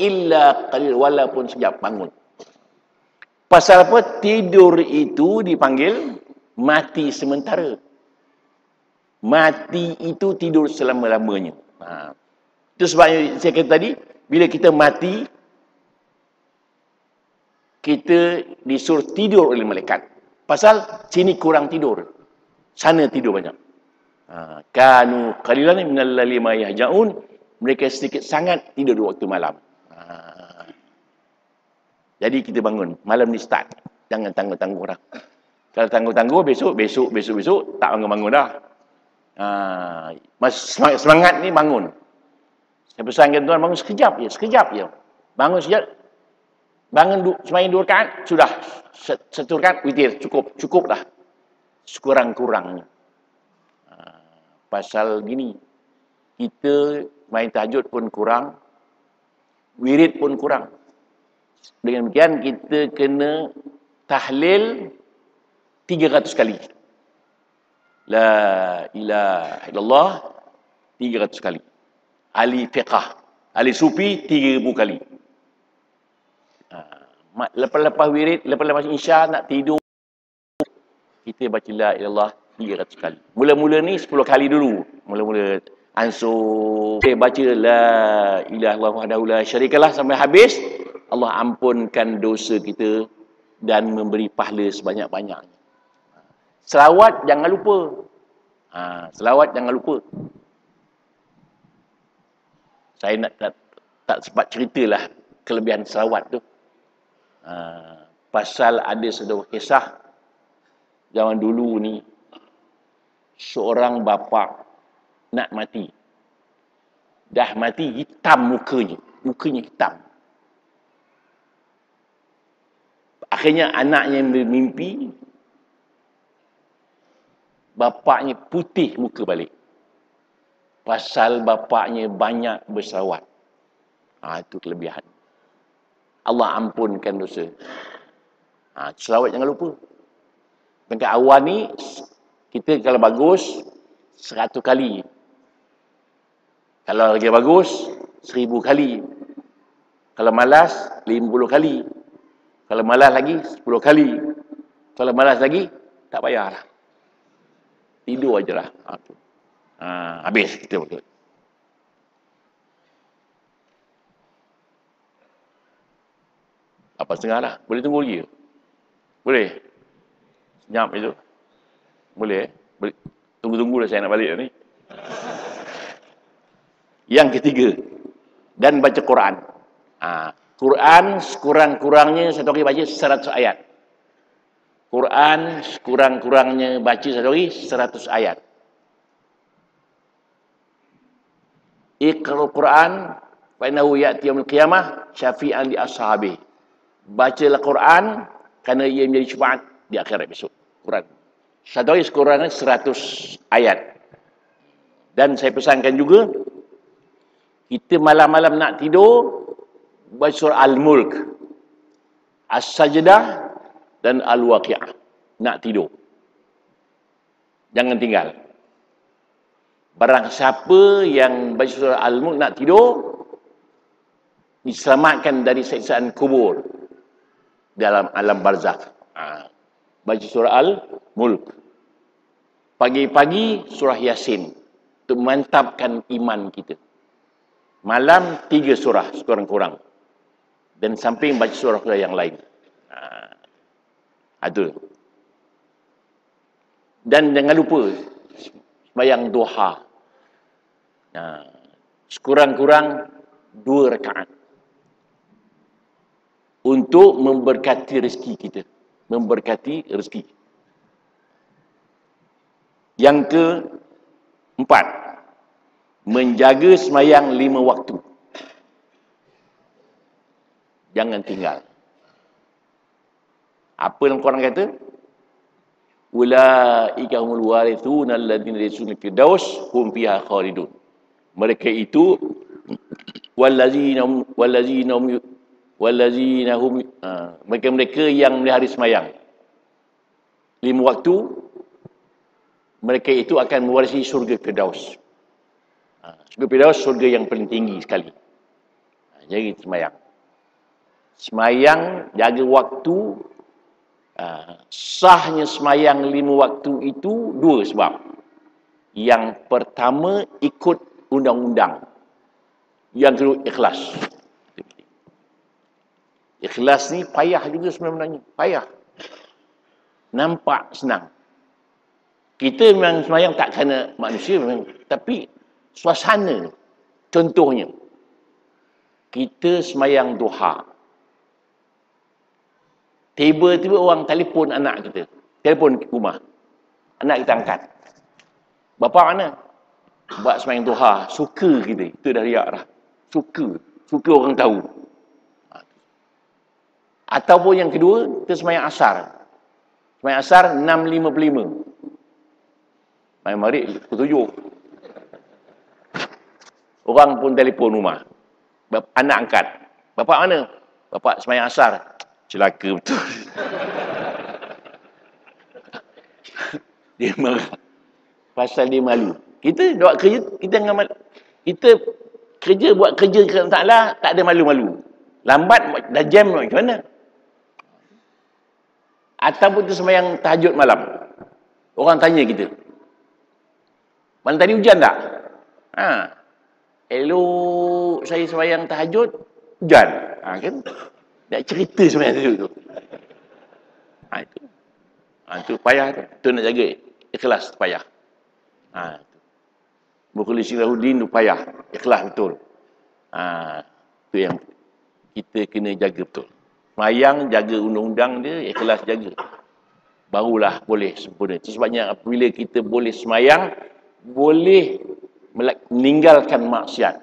Illa qalil, walaupun sekejap bangun. Pasal apa? Tidur itu dipanggil mati sementara. Mati itu tidur selama-lamanya. Itu sebabnya saya kata tadi, bila kita mati, kita disuruh tidur oleh malaikat. Pasal sini kurang tidur, sana tidur banyak. Kanu qalilan minal laili ma yahja'un. Mereka sedikit sangat tidur di waktu malam. Jadi kita bangun, malam ni start. Jangan tangguh-tangguh orang. Kalau tangguh-tangguh, besok tak bangun-bangun dah. Semangat ni bangun. Saya pesankan tuan, bangun sekejap je. Bangun sekejap. Bangun sembahyang 2 rakaat, sudah. 1 rakaat witir, cukup dah. Sekurang-kurangnya. Pasal gini, kita main tahajud pun kurang, wirid pun kurang. Dengan demikian kita kena tahlil 300 kali. La ilaha illallah 300 kali. Ahli fiqah, ahli sufi 3000 kali. Lepas-lepas wirid, lepas-lepas isya nak tidur, kita baca la ilallah 300 kali. Mula-mula ni 10 kali dulu. Mula-mula ansur, baca la ilaha illallah wahdahu la syarikalah sampai habis. Allah ampunkan dosa kita dan memberi pahala sebanyak-banyaknya. Selawat jangan lupa. Selawat jangan lupa. Saya tak sempat ceritalah kelebihan selawat tu. Pasal ada sebuah kisah zaman dulu ni, seorang bapa nak mati. Dah mati, hitam mukanya hitam. Akhirnya anaknya bermimpi, bapaknya putih muka balik. Pasal bapaknya banyak berselawat. Itu kelebihan. Allah ampunkan dosa. Selawat jangan lupa. Dekat awal ni, kita kalau bagus, 100 kali. Kalau lagi bagus, 1000 kali. Kalau malas, 50 kali. Kalau malas lagi 10 kali. Kalau malas lagi tak payahlah. Tidur ajalah. Habis kita betul. Apa setengah lah. Boleh tunggu lagi? Boleh? Senyap itu? Boleh? Boleh. Tunggu-tunggu dah saya nak balik ni. Yang ketiga, dan baca Quran. Quran sekurang-kurangnya satu hari baca 100 ayat. Quran sekurang-kurangnya baca satu hari 100 ayat. Iqra Quran fa innahu ya'ti yaumil qiyamah syafi'an li ashabi. Bacalah Quran kerana ia menjadi syafaat di akhirat besok. Quran. Satu hari sekurang-kurangnya 100 ayat. Dan saya pesankan juga, kita malam-malam nak tidur, baca surah Al-Mulk, As-Sajdah dan Al-Waqi'ah. Nak tidur. Jangan tinggal. Barang siapa yang baca surah Al-Mulk nak tidur, diselamatkan dari siksaan kubur dalam alam barzakh. Baca surah Al-Mulk. Pagi-pagi surah Yasin untuk memantapkan iman kita. Malam 3 surah sekurang-kurang. Dan samping baca surah-surah yang lain. Itu. Dan jangan lupa sembahyang duha. Sekurang-kurang 2 rakaat. Untuk memberkati rezeki kita. Memberkati rezeki. Yang keempat, menjaga sembahyang 5 waktu. Jangan tinggal. Apa yang Quran kata? Ulaika humul warithuna alladziina yarisuna firdaus hum fiha khalidun. Mereka itu wallazina hum mereka yang melihara sembahyang 5 waktu, mereka itu akan mewarisi syurga Firdaus. Syurga Firdaus syurga yang paling tinggi sekali. Jadi sembahyang. Sembahyang jaga waktu. Sahnya sembahyang 5 waktu itu 2 sebab. Yang pertama, ikut undang-undang. Yang kedua, ikhlas. Ikhlas ni payah juga sebenarnya. Payah. Nampak senang. Kita memang sembahyang tak kena manusia memang. Tapi suasana. Contohnya. Kita sembahyang duha. Tiba-tiba orang telefon anak kita. Telefon rumah. Anak kita angkat. Bapa mana? Buat sembahyang duha. Suka kita. Itu dah riak dah. Suka. Suka orang tahu. Ataupun yang kedua, kita sembahyang asar. Sembahyang asar 6.55. Main maghrib pukul 7. Orang pun telefon rumah. Anak angkat. Bapak mana? Bapak sembahyang asar. Celaka betul. Dia marah. Pasal dia malu. Kita buat kerja, kita dengan malu. Kita kerja, buat kerja kerana Ta'ala, tak ada malu-malu. Lambat, dah jam macam mana? Ataupun kita sembahyang tahajud malam. Orang tanya kita. Malam tadi hujan tak? Elok saya sembahyang tahajud, hujan. Kan? Nak cerita sembahyang tahajud tu. Itu payah tu. Tu nak jaga ikhlas, payah. Mukhlis Lahuddin tu payah. Ikhlas betul. Tu yang kita kena jaga betul. Sembahyang jaga undang-undang dia, ikhlas jaga. Barulah boleh sempurna. Itu sebabnya apabila kita boleh sembahyang, boleh meninggalkan maksiat.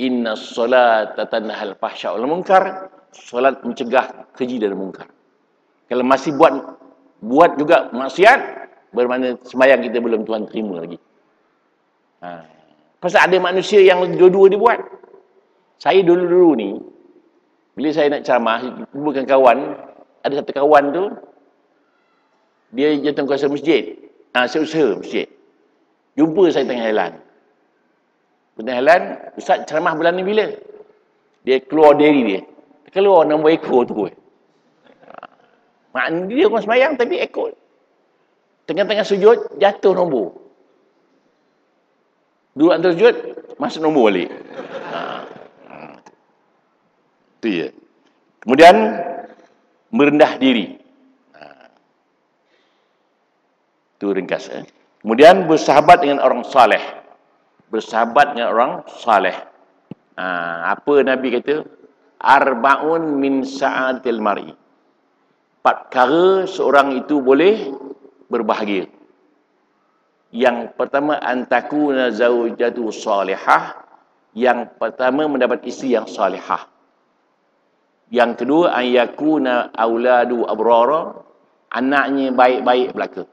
Inna solata tanhal fahsya wal munkar. Solat mencegah keji dan munkar. Kalau masih buat juga maksiat, bermakna sembahyang kita belum Tuhan terima lagi. Pasal ada manusia yang dua-dua dia buat. Saya dulu-dulu ni, bila saya nak ceramah, bukan kawan, ada satu kawan tu, dia jatuh kuasa masjid. Saya usaha masjid. Jumpa saya tengah jalan. Tengah jalan, Ustaz ceramah bulan ni bila? Dia keluar diri dia. Keluar nombor ekor tu. Maknanya dia orang sembahyang tapi ikut. Tengah-tengah sujud, jatuh nombor. Duduk antara sujud, masuk nombor balik. Itu ya. Kemudian, merendah diri. Itu ringkas. Kemudian, bersahabat dengan orang saleh. Bersahabat dengan orang saleh. Apa Nabi kata? Arba'un min sa'atil mar'i. 4 perkara seorang itu boleh berbahagia. Yang pertama, antakuna zaujatu salihah. Yang pertama, mendapat isteri yang salihah. Yang kedua, ayyakuna auladu abrara. Anaknya baik-baik belaka.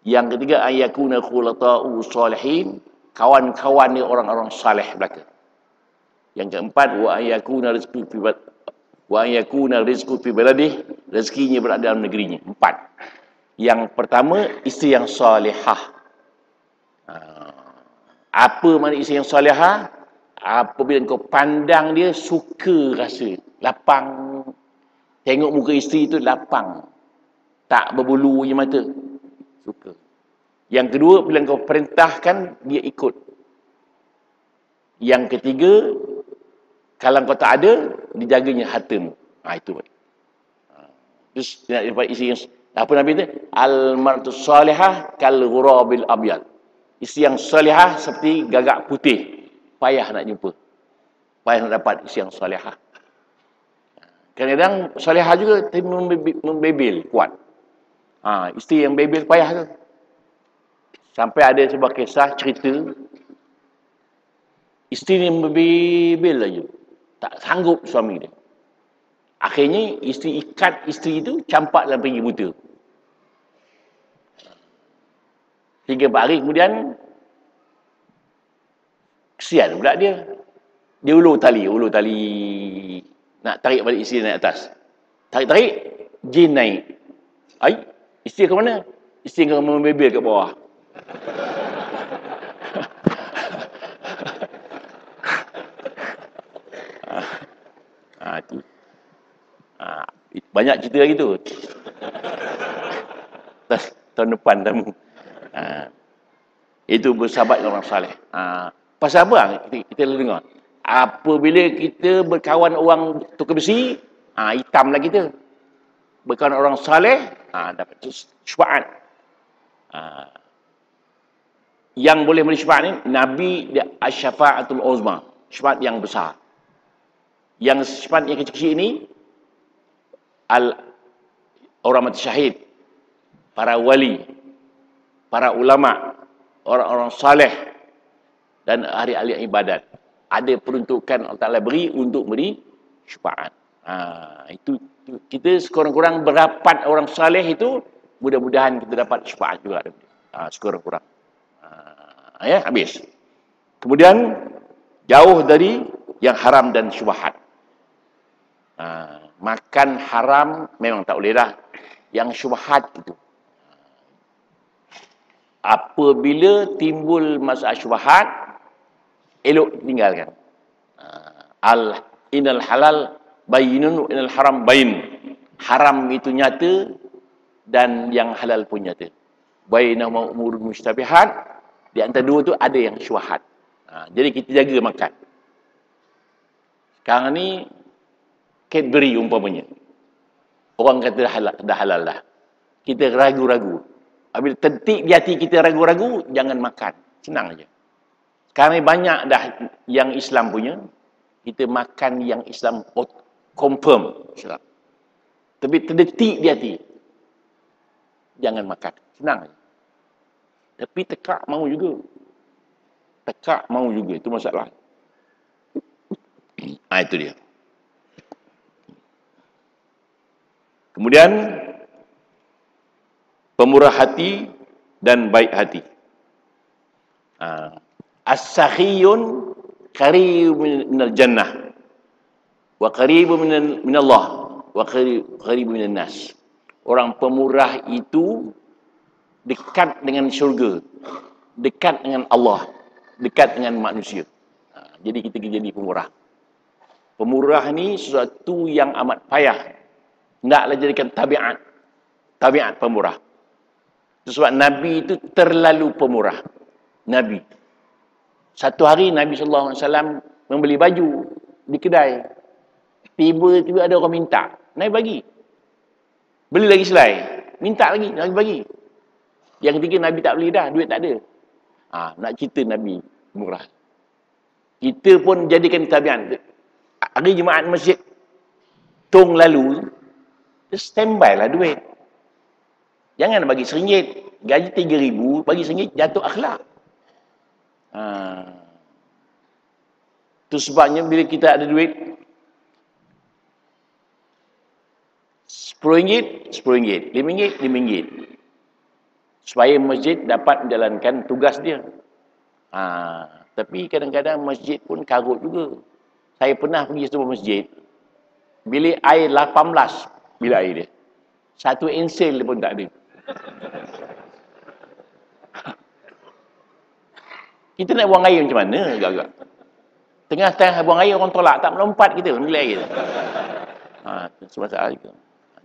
Yang ketiga, ayyakuna khulata'u salihin. Kawan-kawan dia orang-orang saleh belaka. Yang keempat, wa ayyakuna rizqu fi baladih, rezekinya berada dalam negerinya. 4. Yang pertama, isteri yang salihah. Apa makna isteri yang salihah? Apabila kau pandang dia, suka rasa, lapang. Tengok muka isteri itu lapang. Tak berbulu je mata. Suka. Yang kedua, bila kau perintahkan, dia ikut. Yang ketiga, kalau kau tak ada, dijaganya hartamu. Itu baik. Terus nak dapat isteri yang apa Nabi itu? Al-mar'atu salihah kal ghurabil abyad. Isteri yang salihah seperti gagak putih. Payah nak jumpa. Payah nak dapat isteri yang salihah. Kadang-kadang salihah juga tapi membebel kuat. Isteri yang bebel payah tu. Sampai ada sebuah kisah cerita isteri yang membebel aja. Tak sanggup suami dia. Akhirnya isteri ikat isteri itu campak dalam perigi buta. 3-4 hari kemudian kesian pula dia. Dia ulur tali nak tarik balik isteri naik atas. Tarik-tarik, jin naik. Isteri ke mana? Isteri yang membebel kat bawah. Itu. Banyak cerita lagi tu. Tahun depan tamu. Itu bersahabat dengan orang saleh. Pasal apa? Kita dengar. Apabila kita berkawan orang tukar besi, hitamlah kita. Berkawan orang saleh, dapat syafaat. Yang boleh beri syafaat ni, Nabi dia asy-syafa'atul uzma, syafaat yang besar. Yang syafaat yang kecil-kecil ini, orang mati syahid, para wali, para ulama, orang-orang saleh dan ahli-ahli ibadat. Ada peruntukan Allah Ta'ala beri untuk beri syafaat. Itu kita sekurang-kurang berapat orang saleh itu, mudah-mudahan kita dapat syafaat juga. Sekurang-kurang. Habis. Kemudian jauh dari yang haram dan syubhat. Makan haram memang tak boleh dah. Yang syubhat itu. Apabila timbul masalah syubhat, elok tinggalkan. Innal halal bayyinun wa innal haram bayyin. Haram itu nyata dan yang halal pun nyata. Bainahuma umurun mustabihat. Di antara dua tu ada yang syubhat. Jadi kita jaga makan. Sekarang ni Cadbury umpamanya. Orang kata dah halal dah. Kita ragu-ragu. Apabila tertik di hati kita ragu-ragu, jangan makan. Senang aja. Sekarang ni banyak dah yang Islam punya. Kita makan yang Islam confirm. Tapi terdetik di hati. Jangan makan. Senang aja. Tapi tekak mau juga. Tekak mau juga. Itu masalah. Itu dia. Kemudian pemurah hati dan baik hati. As-sakhiyun qaribun minal jannah wa qaribun minallah wa qaribun minan nas. Orang pemurah itu dekat dengan syurga, dekat dengan Allah, dekat dengan manusia. Jadi kita jadi pemurah. Pemurah ni sesuatu yang amat payah. Hendaklah jadikan tabiat pemurah. Itu sebab Nabi itu terlalu pemurah. Nabi. Satu hari Nabi SAW membeli baju di kedai. Tiba-tiba ada orang minta. Nabi bagi. Beli lagi selai. Minta lagi. Nabi bagi. Yang ketiga Nabi tak beli dah. Duit tak ada. Nak cerita Nabi murah. Kita pun jadikan tabiat. Hari Jumaat masjid Tong lalu, standby lah duit. Jangan bagi RM1. Gaji RM3,000, bagi RM1 jatuh akhlak. Itu sebabnya bila kita ada duit RM10, RM10, RM5, RM5. Supaya masjid dapat menjalankan tugas dia. Tapi kadang-kadang masjid pun karut juga. Saya pernah pergi sebuah masjid. Bilik air 18 bilik air dia. Satu ensel pun tak ada. Kita nak buang air macam mana agak-agak? Tengah-tengah buang air orang tolak, tak melompat kita bilik air. Itu masalah itu.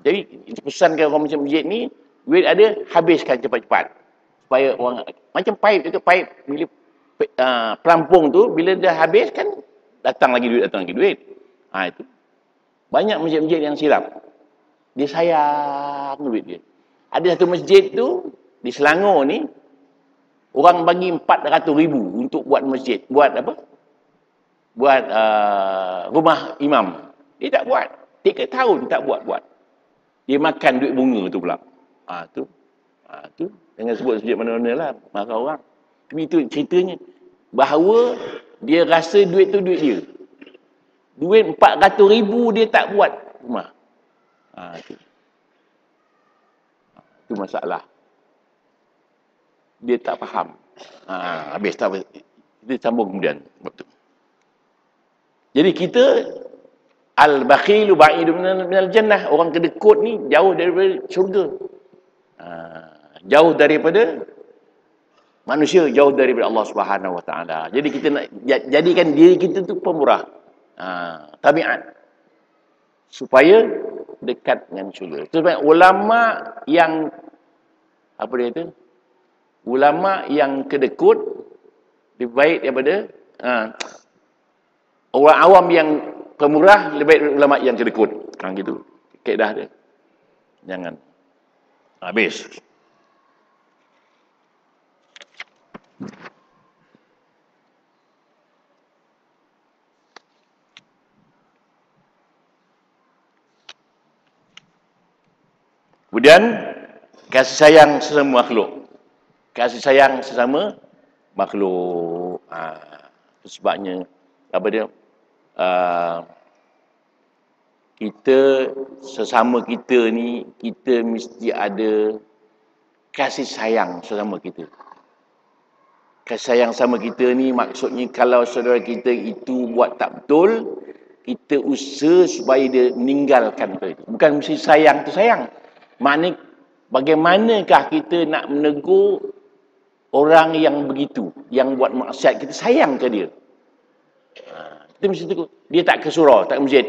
Jadi pesan ke orang macam masjid ni, duit ada, habiskan cepat-cepat. Supaya orang macam paip itu, paip bila pelampung tu bila dah habis kan datang lagi duit. Itu. Banyak masjid-masjid yang silap. Dia sayang duit dia. Ada satu masjid tu di Selangor ni orang bagi 400,000 untuk buat masjid. Buat apa? Buat rumah imam. Dia tak buat. 3 tahun tak buat. Dia makan duit bunga tu pula. Tu. Jangan sebut masjid mana-mana lah. Marah orang. Tapi itu ceritanya. Bahawa dia rasa duit tu duit dia. Duit 400,000 dia tak buat rumah. Itu masalah. Dia tak faham. Habis tak. Kita sambung kemudian. Jadi kita al-bakhilu ba'idu minal jannah. Orang kedekut ni jauh daripada syurga. Jauh daripada manusia, jauh daripada Allah Subhanahu Wa Taala. Jadi kita nak jadikan diri kita tu pemurah. Tabiat. Supaya dekat dengan syurga. Sebab ulama yang apa dia tu? Ulama yang kedekut lebih baik daripada orang awam yang pemurah lebih baik daripada ulama yang kedekut. Gitu. Kaedah dia. Jangan. Habis. Kemudian kasih sayang sesama makhluk. Kasih sayang sesama makhluk. Sebabnya apa dia? Kita sesama kita ni kita mesti ada kasih sayang sesama kita. Kasih sayang sama kita ni maksudnya kalau saudara kita itu buat tak betul, kita usaha supaya dia meninggalkan itu. Bukan mesti sayang tu sayang. Maknanya bagaimanakah kita nak menegur orang yang begitu, yang buat maksiat, kita sayang ke dia. Kita mesti tegur. Dia tak ke surau, tak ke masjid.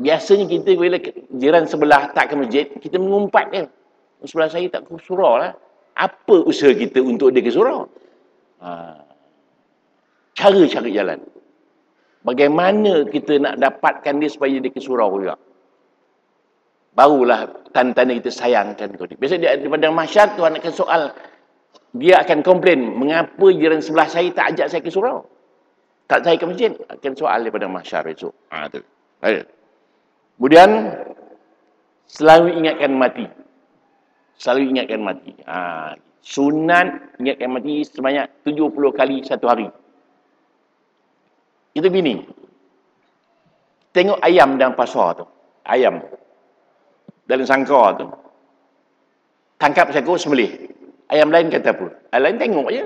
Biasanya kita bila jiran sebelah tak ke masjid, kita mengumpat dia. Sebelah saya tak ke surau lah. Apa usaha kita untuk dia ke surau? Cara-cara jalan. Bagaimana kita nak dapatkan dia supaya dia ke surau juga. Barulah tanda-tanda kita sayangkan dia. Biasa dia di padang mahsyar Tuhan akan soal. Dia akan komplain, mengapa jiran sebelah saya tak ajak saya ke surau? Tak saya ke masjid? Akan soal daripada mahsyar esok. Tu. Kemudian selalu ingatkan mati. Selalu ingatkan mati. Sunat ingatkan mati sebanyak 70 kali satu hari. Itu gini. Tengok ayam dalam pasar tu. Ayam. Dalam sangkar tu. Tangkap seekor sembelih. Ayam lain kata apa? Ayam lain tengok je.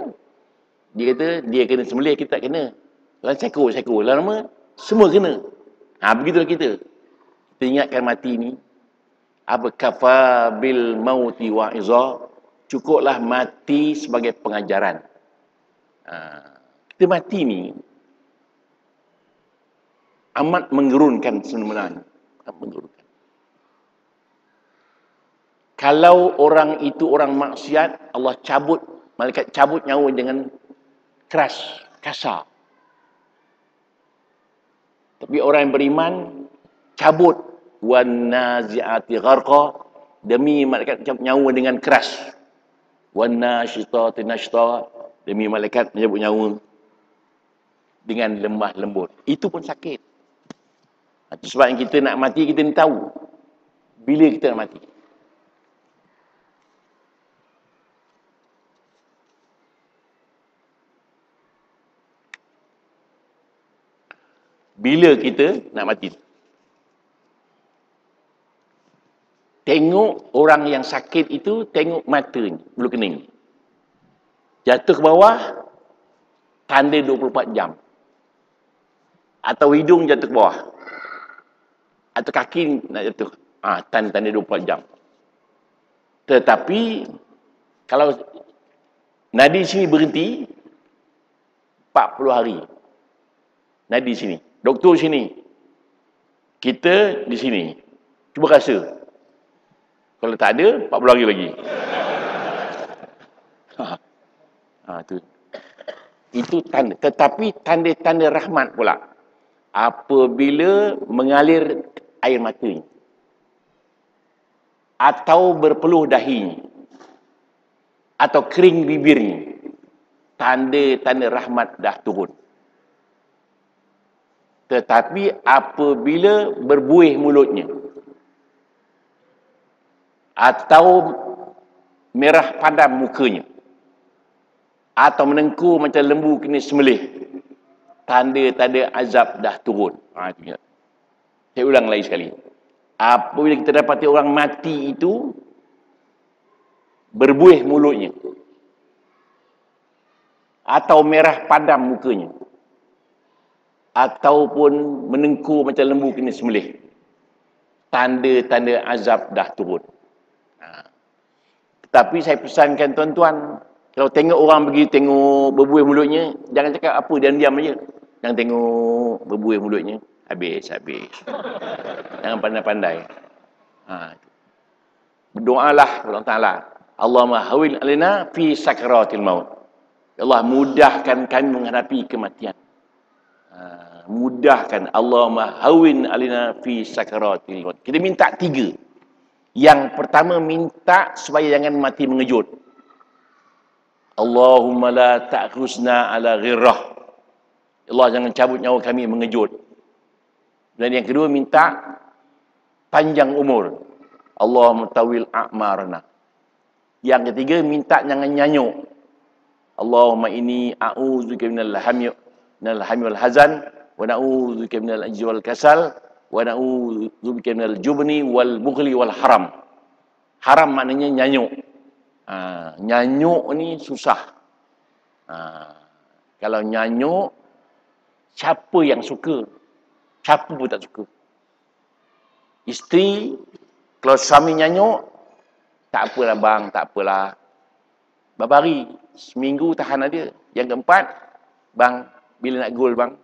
Dia kata dia kena sembelih, kita tak kena. Lain seekor. Lama semua kena. Begitulah kita. Kita ingatkan mati ni. Apa kafa bil mauti wa'izah. Cukuplah mati sebagai pengajaran. Kita mati ni amat menggerunkan sebenarnya. Amat menggerunkan. Kalau orang itu orang maksiat, Allah cabut, malaikat cabut nyawa dengan keras, kasar. Tapi orang yang beriman cabut wan nazi'ati gharqa, demi malaikat cabut nyawa dengan keras. Wan nasyitati nashta, demi malaikat menyebut nyawa dengan lemah lembut. Itu pun sakit. Itu sebab yang kita nak mati, kita ni tahu bila kita nak mati. Bila kita nak mati. Tengok orang yang sakit itu, tengok mata ni, bulu kening. Jatuh ke bawah, tanda 24 jam. Atau hidung jatuh ke bawah. Atau kaki nak jatuh. Tanda-tanda 24 jam. Tetapi, kalau nadi sini berhenti, 40 hari. Nadi sini. Doktor sini. Kita di sini. Cuba rasa. Kalau tak ada, 40 hari lagi. Itu tanda. Tetapi tanda-tanda rahmat pula. Apabila mengalir air mata. Atau berpeluh dahi. Atau kering bibirnya. Tanda-tanda rahmat dah turun. Tetapi apabila berbuih mulutnya. Atau merah padam mukanya. Atau menengkur macam lembu kena sembelih. Tanda-tanda azab dah turun. Saya ulang lagi sekali. Apabila kita dapati orang mati itu, berbuih mulutnya. Atau merah padam mukanya. Ataupun menengkur macam lembu kena sembelih. Tanda-tanda azab dah turun. Tapi saya pesankan tuan-tuan, kalau tengok orang pergi tengok berbuih mulutnya, jangan cakap apa, diam-diam aja. Jangan tengok berbuih mulutnya, habis. Jangan pandai-pandai. Berdoalah kepada Allah Ta'ala. Allahumma hawil alina fi sakratil maut. Ya Allah, mudahkan kami menghadapi kematian. Mudahkan. Allahumma hawin alina fi sakratil maut. Kita minta 3. Yang pertama, minta supaya jangan mati mengejut. Allahumma la ta'khusna ala ghirrah. Allah, jangan cabut nyawa kami mengejut. Dan yang kedua, minta panjang umur. Allahumma tawil a'marna. Yang ketiga, minta jangan nyanyuk. Allahumma inni a'udzubika minal hammi wal hazan, wa na'udzubika minal ajzi wal kasal, wa na'udzubika minal jubni wal bukhli wal haram. Haram maknanya nyanyuk. Nyanyuk ni susah. Kalau nyanyuk, siapa yang suka? Siapa pun tak suka. Isteri, kalau suami nyanyuk, tak apalah bang, tak apalah. Berapa hari? Seminggu tahan ada. Yang keempat, bang, bila nak goal bang?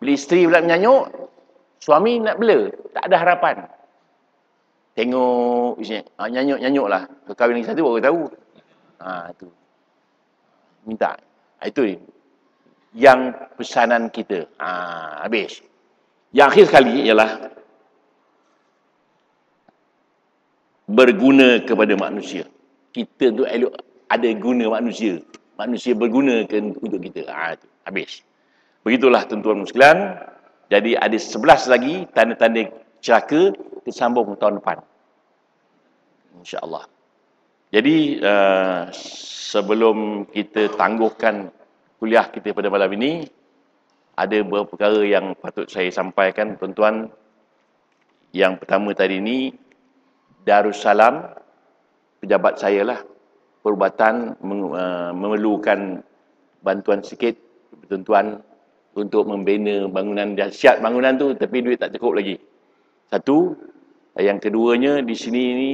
Bila isteri pula menyanyuk, suami nak bela. Tak ada harapan. Tengok isinya, nyanyuk lah. Kalau kahwin lagi satu baru tahu. Itu. Minta. Itu yang pesanan kita. Habis. Yang akhir sekali ialah berguna kepada manusia. Kita tu elok ada guna manusia. Manusia berguna untuk kita. Habis. Begitulah tuan-tuan sekalian. Jadi ada 11 lagi tanda-tanda celaka, kita sambung tahun depan. InsyaAllah. Jadi sebelum kita tangguhkan kuliah kita pada malam ini, ada beberapa perkara yang patut saya sampaikan tuan-tuan. Yang pertama tadi ini, Darussalam, pejabat saya lah, perubatan memerlukan bantuan sikit tuan-tuan untuk membina bangunan. Dahsyat bangunan tu, tapi duit tak cukup lagi. Satu. Yang keduanya, di sini ni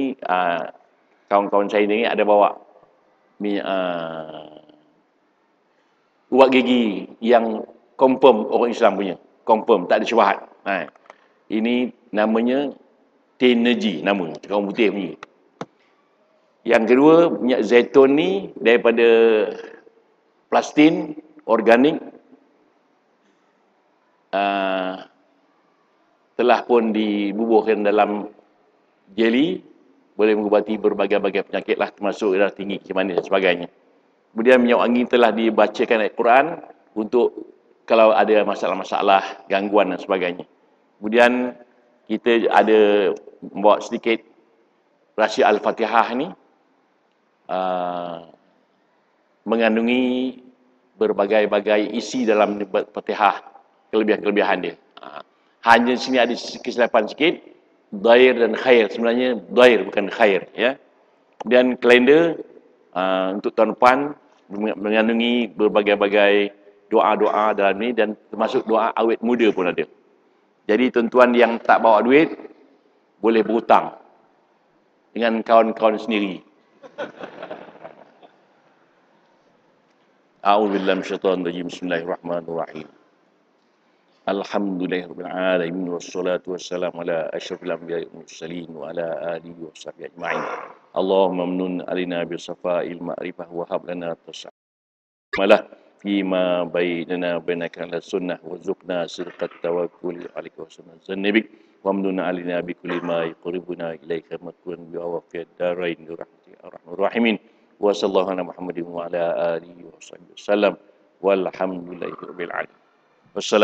kawan-kawan saya ni ada bawa ubat gigi yang confirm orang Islam punya. Confirm, tak ada syubhat. Ini namanya Tenergy nama, kaum putih punya. Yang kedua, minyak zaitun ni daripada plastin organik, telah pun dibubuhkan dalam jeli, boleh mengubati berbagai-bagai penyakit lah, termasuk darah tinggi, manis dan sebagainya. Kemudian minyak wangi telah dibacakan ayat Quran untuk kalau ada masalah-masalah, gangguan dan sebagainya. Kemudian kita ada membawa sedikit rahsia Al-Fatihah ni, mengandungi berbagai-bagai isi dalam Fatihah, kelebihan-kelebihan dia. Hanya sini ada kesilapan sikit, dair dan khair. Sebenarnya dair bukan khair, ya. Kemudian kalender untuk tahun depan mengandungi berbagai-bagai doa-doa dalam ni, dan termasuk doa awet muda pun ada. Jadi tuan-tuan yang tak bawa duit boleh berhutang dengan kawan-kawan sendiri. A'udzubillahi minasyaitonir rajim. Bismillahirrahmanirrahim. Alhamdulillahirabbil alamin wassalatu wassalamu ala asyrafil anbiya'i wal mursalin wa ala alihi washabbihi ajma'in. Allahumma mnun alaina bi safa'il ma'rifah wa hab lana tasamalah fima bainana bainaka la sunnah warzuqna sirqat tawakkul 'alaika wa sunnah zannabik wa mnun alaina bi kulli ma yuqribuna ilaika makun bi awfiyad darain bi rahmatika arhamar rahimin. Wa sallallahu ala Muhammadin wa ala alihi wa sahbihi wasallam walhamdulillahi rabbil alamin. Wassalam.